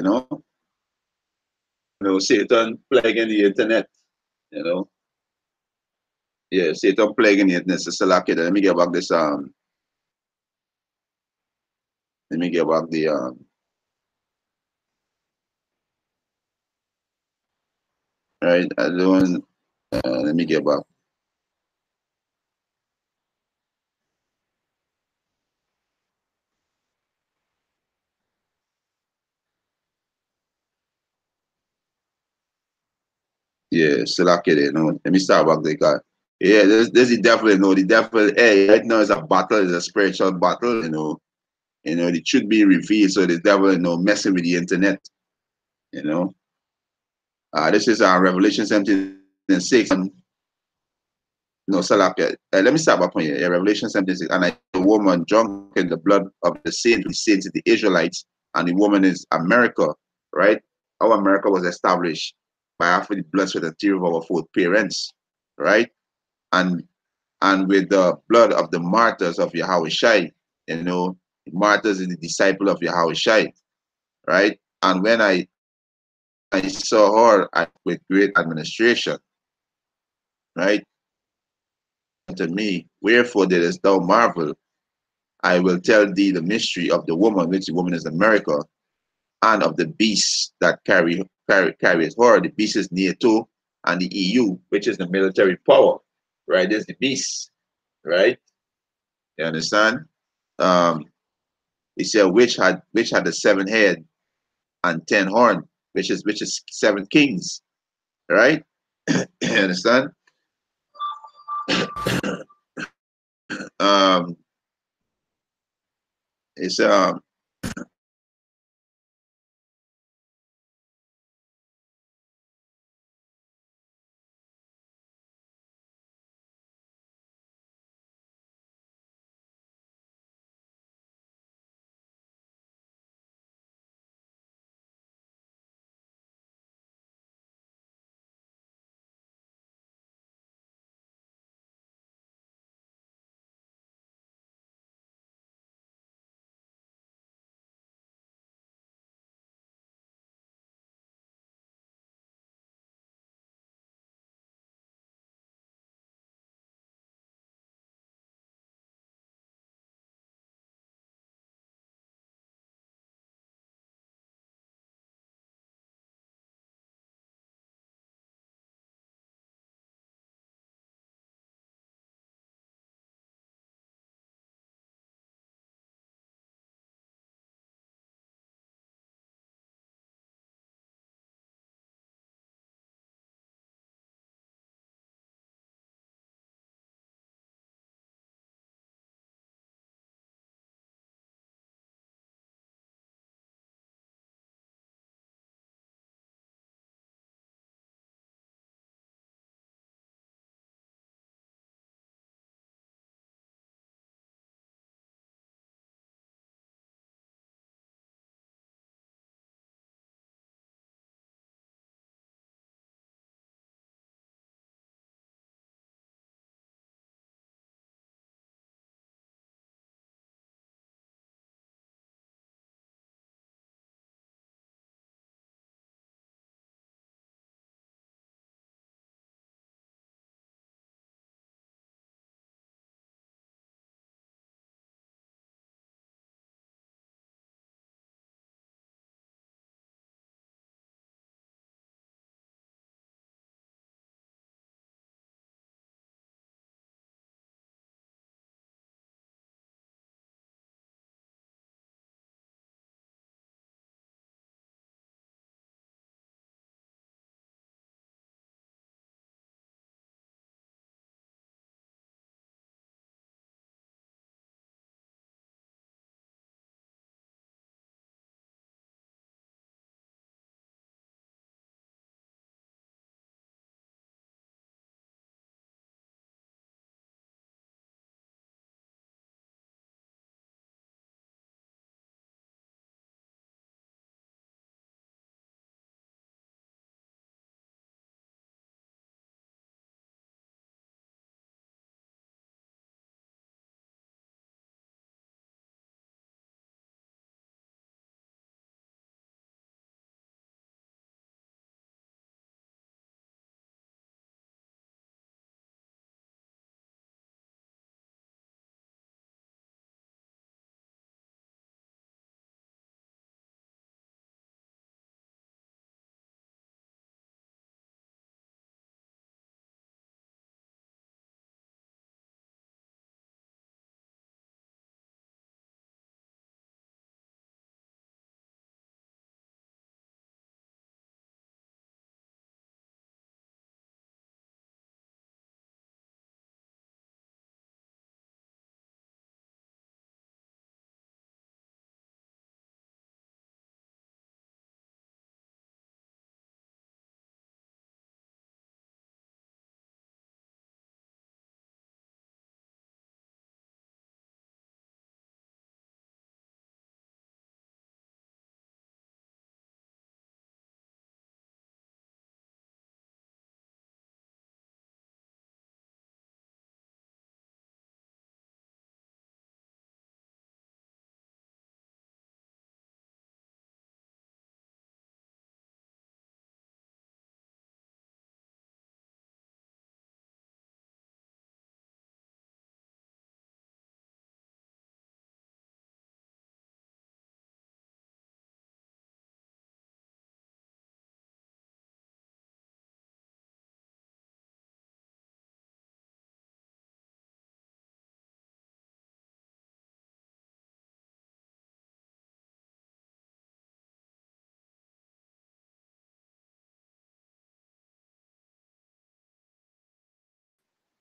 [SPEAKER 1] Satan plaguing the internet, you know. Yeah, Satan plaguing the internet. So Salakida. Let me get back this let me get back the right. I don't let me get back. Yeah, Salakida, Let me start back the guy. Yeah, this is definitely the devil. Hey, right now is a battle, is a spiritual battle. The truth being revealed, so the devil, messing with the internet. You know, this is Revelation 17:6. Salak. Let me start back on here. Yeah, Revelation 17:6. And I the woman drunk in the blood of the saints, the Israelites, and the woman is America, right? Our America was established by after the blood, sweat, and tears of our four parents, right? And with the blood of the martyrs of Yahweh Shai, the martyrs is the disciple of Yahweh Shai, right? And when I saw her with great administration, right? To me, wherefore didst thou marvel? I will tell thee the mystery of the woman, which the woman is America, and of the beast that carries her. The beast is NATO and the EU, which is the military power, right? There's the beast, right? You understand? Um, he said which had the seven head and 10 horn, which is seven kings, right? You understand? Um, it's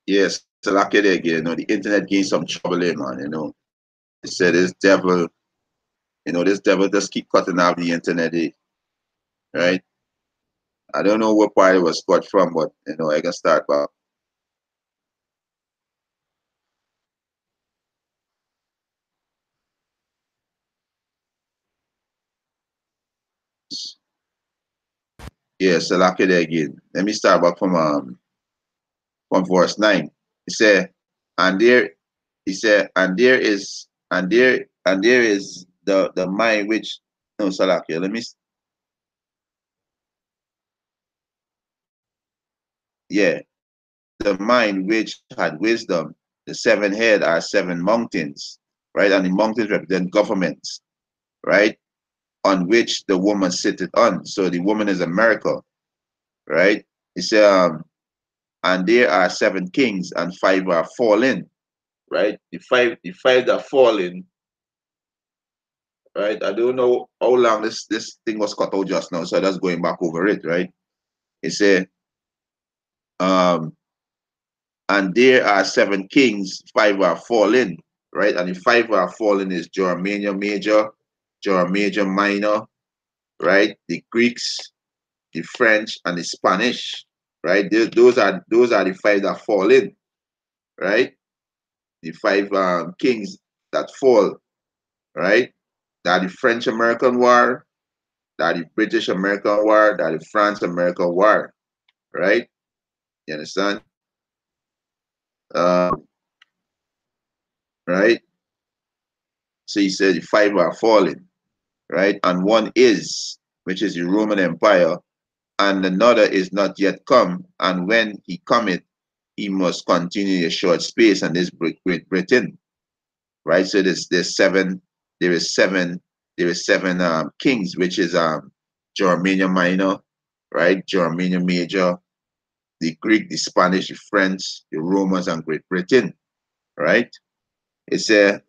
[SPEAKER 1] Yes, so like it again, the internet gave some trouble in, man. They said this devil, this devil just keep cutting off the internet, right? I don't know what part it was cut from, but I can start back. Yeah, so like it again. Let me start back from verse 9. He said, and there he said, and there is the mind which no Salakia. Yeah, the mind which had wisdom. The seven head are seven mountains, right? And the mountains represent governments, right? On which the woman sitteth on. So the woman is America, right? He said, and there are seven kings, and five are fallen, right? The five that fallen, right? I don't know how long this thing was cut out just now, so I'm just going back over it, right? It said, um, and there are seven kings, five are fallen, right? And the five are fallen is Germania Major, Germania Minor, right? The Greeks, the French, and the Spanish, right? Those are the five that fall in, right? The five kings that fall, right? That the French American War, that the British American War, that the France American War, right? You understand? Um, right? So he said the five are falling, right? And one is, which is the Roman Empire, and another is not yet come. And when he cometh, he must continue a short space, and this Great Britain, right? So there is seven kings, which is Germania Minor, right? Germania Major, the Greek, the Spanish, the French, the Romans, and Great Britain, right? It's and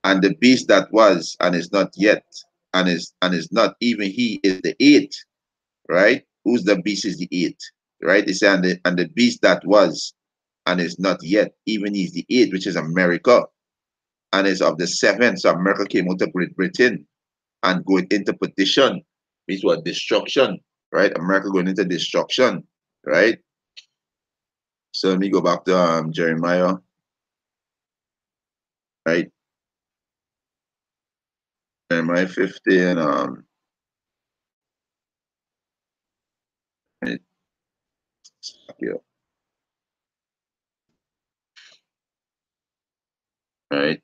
[SPEAKER 1] the beast that was and is not yet, and is not, even he is the eighth, right? Who's the beast is the eighth, right? It says, and the beast that was and is not yet, even he is the eighth, which is America, and is of the seven. So America came out of Great Britain and going into petition, which was destruction, right? America going into destruction, right? So let me go back to Jeremiah, right? Jeremiah 15, right, yeah, right.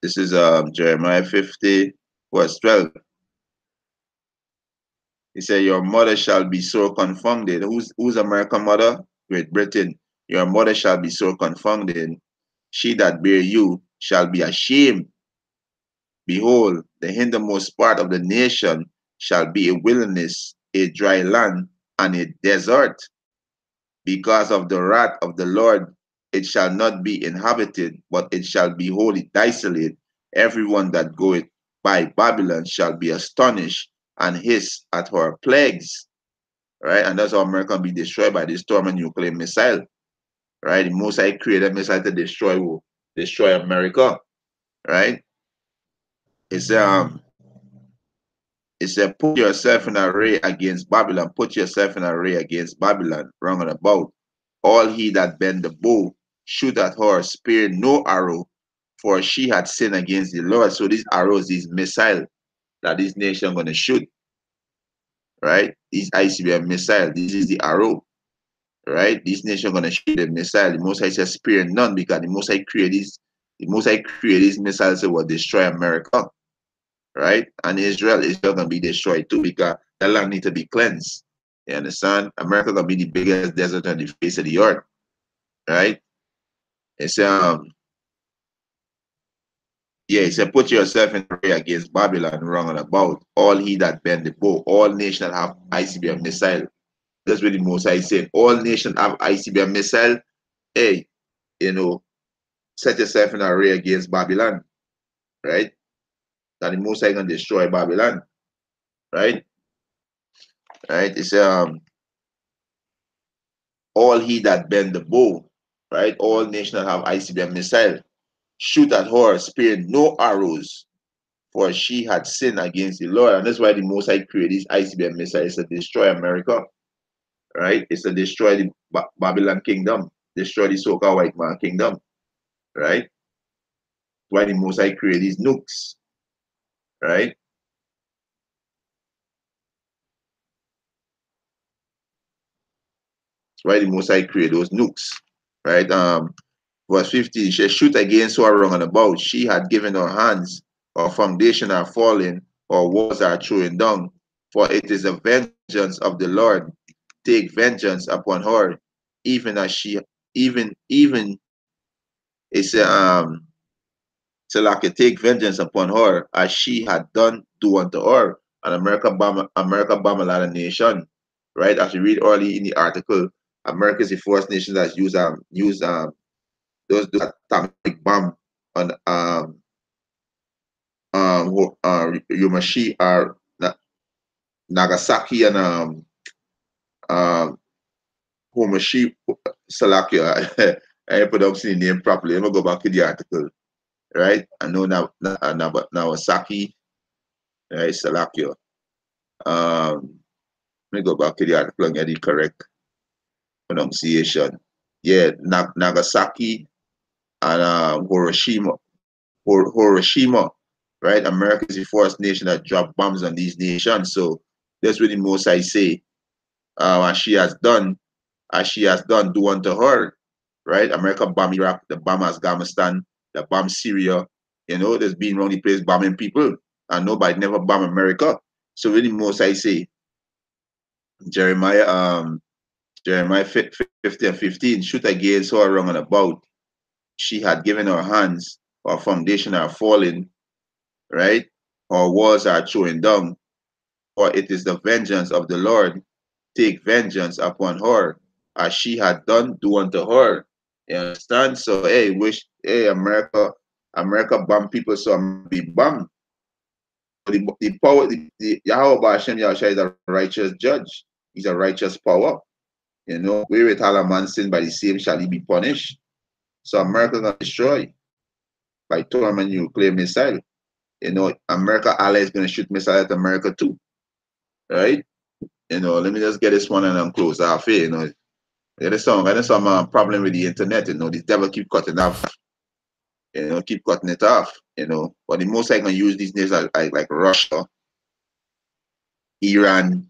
[SPEAKER 1] This is Jeremiah 50, verse 12. He said, your mother shall be so confounded. Who's American mother? Great Britain. Your mother shall be so confounded. She that bare you shall be ashamed. Behold, the hindermost part of the nation shall be a wilderness, a dry land, and a desert. Because of the wrath of the Lord, it shall not be inhabited, but it shall be wholly desolate. Everyone that goeth by Babylon shall be astonished and hiss at her plagues. Right? And that's how America be destroyed by this storm and nuclear missile. Right? The Most High created missile to destroy America. Right? It's it said, put yourself in array against Babylon. Put yourself in array against Babylon, round and about. All he that bend the bow, shoot at her, spare no arrow, for she had sinned against the Lord. So these arrows, these missiles that this nation going to shoot, right? These ICBM missile, this is the arrow, right? This nation going to shoot the missile. The Most High says, spare none, because the Most High created these missiles that will destroy America, right? And Israel gonna be destroyed too, because the land need to be cleansed. You understand? America gonna be the biggest desert on the face of the earth, right? It's yeah, he said, put yourself in array against Babylon, wrong and about. All he that bend the bow, all nations have ICBM missile. That's what the Most High said. All nations have ICBM missile. Hey, you know, set yourself in array against Babylon, right? That the Most High gonna destroy Babylon, right? right? It's all he that bend the bow, right? All nations have ICBM missile. Shoot at her, sparing no arrows, for she had sinned against the Lord. And that's why the Most High created these ICBM missiles to destroy America, right? It's to destroy the Babylon kingdom, destroy the so-called white man kingdom, right? Why the Most High created these nukes, right? Why the Most High created those nukes, right? Verse 15, she shoot against her wrong and about. She had given her hands, her foundation are falling, her walls are thrown down. For it is the vengeance of the Lord. Take vengeance upon her, even as she, even it's so like take vengeance upon her as she had done do unto her. And America bomb a lot of nation, right? As you read early in the article, America is the first nation that's used those atomic bomb on Yumashi or Nagasaki and um Homashi Salakia. I pronounced the name properly. Let me go back to the article, right? I know now Nagasaki, right? Salakia. Let me go back to the article and get the correct pronunciation. Yeah, Nagasaki and Hiroshima, right? America is the first nation that dropped bombs on these nations. So that's what the most I say. As she has done, do unto her, right? America bomb Iraq, the bomb Afghanistan, the bomb Syria. There's been around the place bombing people, and nobody never bomb America. So really, most I say, Jeremiah, Jeremiah 50 and 15, shoot against her wrong and about. She had given her hands, her foundation are falling, right? Her walls are thrown down, for it is the vengeance of the Lord. Take vengeance upon her, as she had done, do unto her. You understand? So, hey, America bomb people, so I'm be bombed. The power, the Yahweh Hashem Yahushua is a righteous judge. He's a righteous power. Where it all a man sin by the same shall he be punished. So America gonna destroy by thermal nuclear missile. America ally is gonna shoot missile at America too, right? Let me just get this one and I'm close off here. There's some problem with the internet. The devil keep cutting off. Keep cutting it off. But the most I can use these nations like Russia, Iran,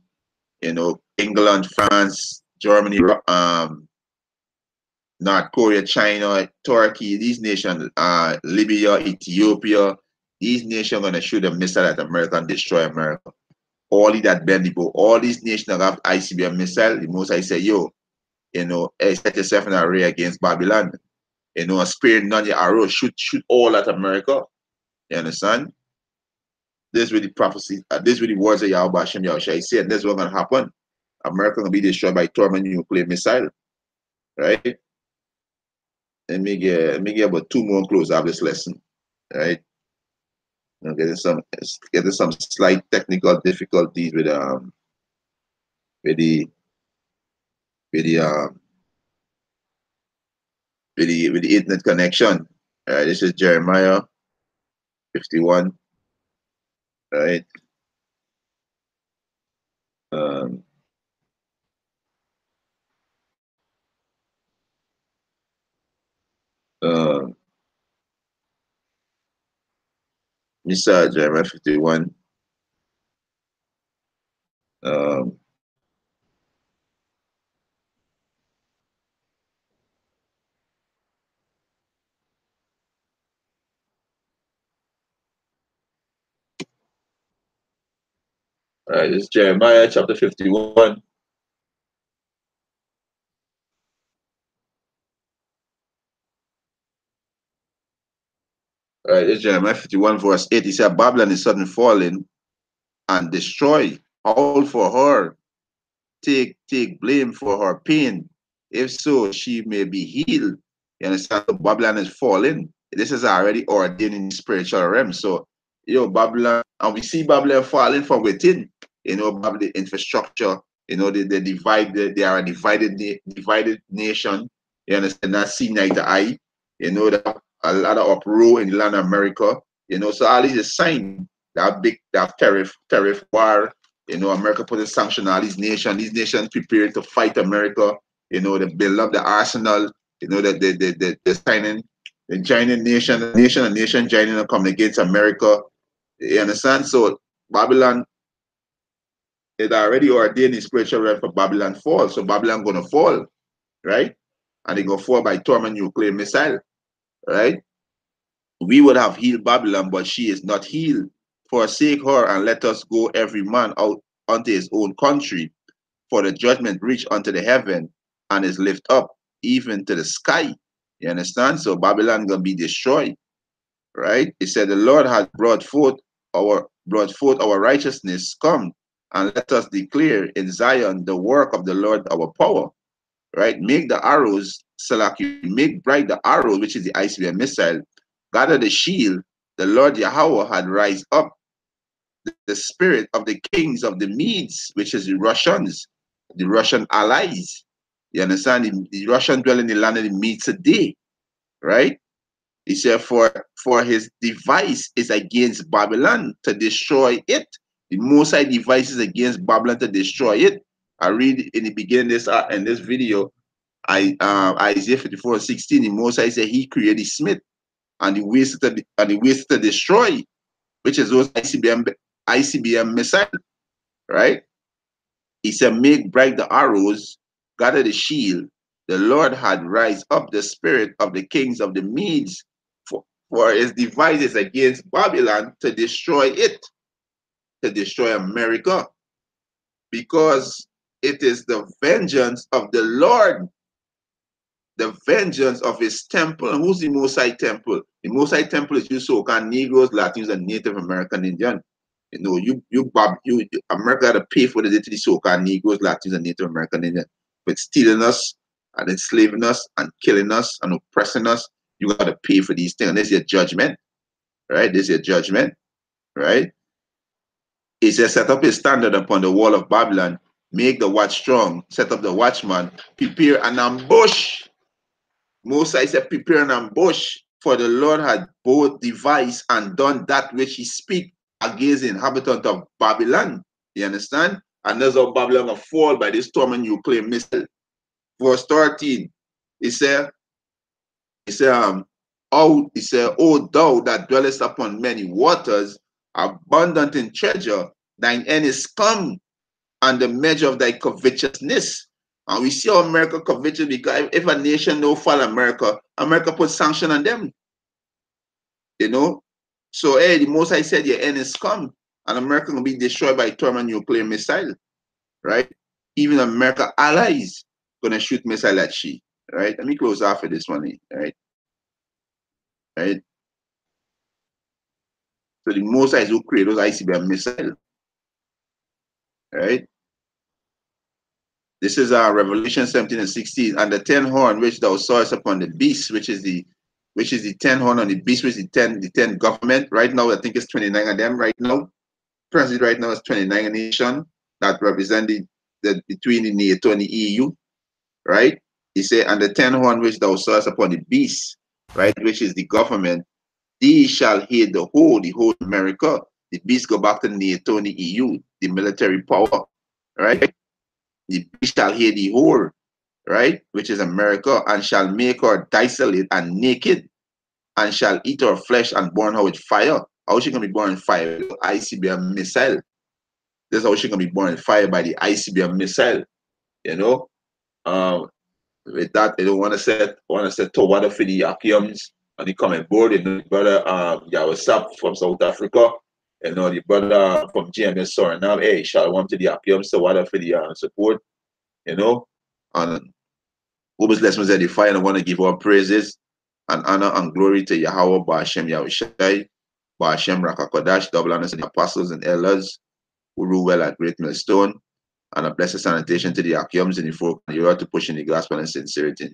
[SPEAKER 1] England, France, Germany, North Korea, China, Turkey, these nations, Libya, Ethiopia, these nations are gonna shoot a missile at America and destroy America. All that bend the bow, all these nations have ICBM missile. The most I say, yo, hey, set yourself in an array against Babylon. Spare none of your arrows, shoot all at America. You understand? This is really prophecy. This is really words of Yahweh Hashem Yahushua said. This is what's gonna happen. America gonna be destroyed by thermal nuclear missile, right? Let me get about two more close of this lesson, right? I'm getting some slight technical difficulties with the with the with the internet connection. All right, this is Jeremiah 51, right? Um, um, Jeremiah 51. Um, all right, this is Jeremiah chapter 51. All right, this is Jeremiah 51, verse 8. He said, Babylon is suddenly falling and destroy. All for her. Take blame for her pain. If so, she may be healed. You understand? So Babylon is falling. This is already ordained in the spiritual realm. So, Babylon, and we see Babylon falling from within. Babylon infrastructure You know, they divide. They are a divided nation. You understand? Not seen eye to eye. You know, that a lot of uproar in the land of America. You know, so all these is sign that tariff war. You know, America put a sanction on all these nations. These nations prepared to fight America. You know, they build up the arsenal. You know, that they signing, the joining nation joining and coming against America. You understand? So Babylon, it already ordained in spiritual realm for Babylon fall. So Babylon gonna fall, right? And they gonna fall by thermonuclear missile, right? We would have healed Babylon, but she is not healed. Forsake her and let us go every man out unto his own country. For the judgment reach unto the heaven and is lift up even to the sky. You understand? So Babylon gonna be destroyed, right? It said the Lord has brought forth our righteousness. Come and let us declare in Zion the work of the Lord our power. Right? Make the arrows, Salaki, make bright the arrows, which is the ICBM missile. Gather the shield. The Lord Yahweh had raised up the spirit of the kings of the Medes, which is the Russians, the Russian allies. You understand? The Russians dwell in the land of the Medes today, right? He said, for his device is against Babylon to destroy it. The Most High device is against Babylon to destroy it. I read in the beginning in this video, Isaiah 54:16. The Most High said he created Smith and the ways to destroy, which is those ICBM missile, right? He said, make bright the arrows, gather the shield. The Lord had raised up the spirit of the kings of the Medes for his devices against Babylon to destroy it, to destroy America, because it is the vengeance of the Lord, the vengeance of his temple. And who's the Most High temple? The Most High temple is you so-called Negroes, Latinos, and Native American Indian. You know, America got to pay for the so-called Negroes, Latinos, and Native American Indian. But stealing us and enslaving us and killing us and oppressing us, you got to pay for these things. And this is your judgment, right? This is your judgment, right? He says, set up a standard upon the wall of Babylon, make the watch strong, set up the watchman, prepare an ambush. Moses said, prepare an ambush, for the Lord had both devised and done that which he speak against the inhabitant of Babylon. You understand? And that's how Babylon will fall by this thermonuclear missile. Verse 13, he said, oh thou that dwellest upon many waters, abundant in treasure, thine end is come, and the measure of thy covetousness. And we see how America covetous, because if a nation don't follow America, America put sanction on them. You know? So hey, the Most High said your end is come, and America will be destroyed by thermonuclear missile, right? Even America allies gonna shoot missile at she, right? Let me close off of this one, right? Right? So the Most High who create those ICBM missile, right? This is Revelation 17:16, and the 10 horn which thou sawest upon the beast, which is the 10 horn on the beast, which is the 10 government. Right now, I think it's 29 of them right now. Presently, right now, it's 29 nation that represent the between the NATO and the EU, right? He said, and the 10 horn which thou sawest upon the beast, right, which is the government, these shall hate the whole America. The beast go back to NATO and the EU, the military power, right? The beast shall hear the whore, right, which is America, and shall make her desolate and naked, and shall eat her flesh and burn her with fire. How is she going to be burned in fire? ICBM missile. This is how she going to be burned in fire by the ICBM missile. You know, with that, they don't want to set to water for the Akiums and the coming board. You know, the brother Yawasap from South Africa. You know, the brother from GMS Suriname. Hey, shalom to the Akiums, to water for the support. You know, and Ubers lessons edify, and I want to give our praises and honor and glory to Yahweh, Ba'ashem Yahushai, Ba'ashem Rakakodash, double honors to the apostles and elders who rule well at Great Millstone, and a blessed sanitation to the Akiums in the folk to push in the gospel and sincerity.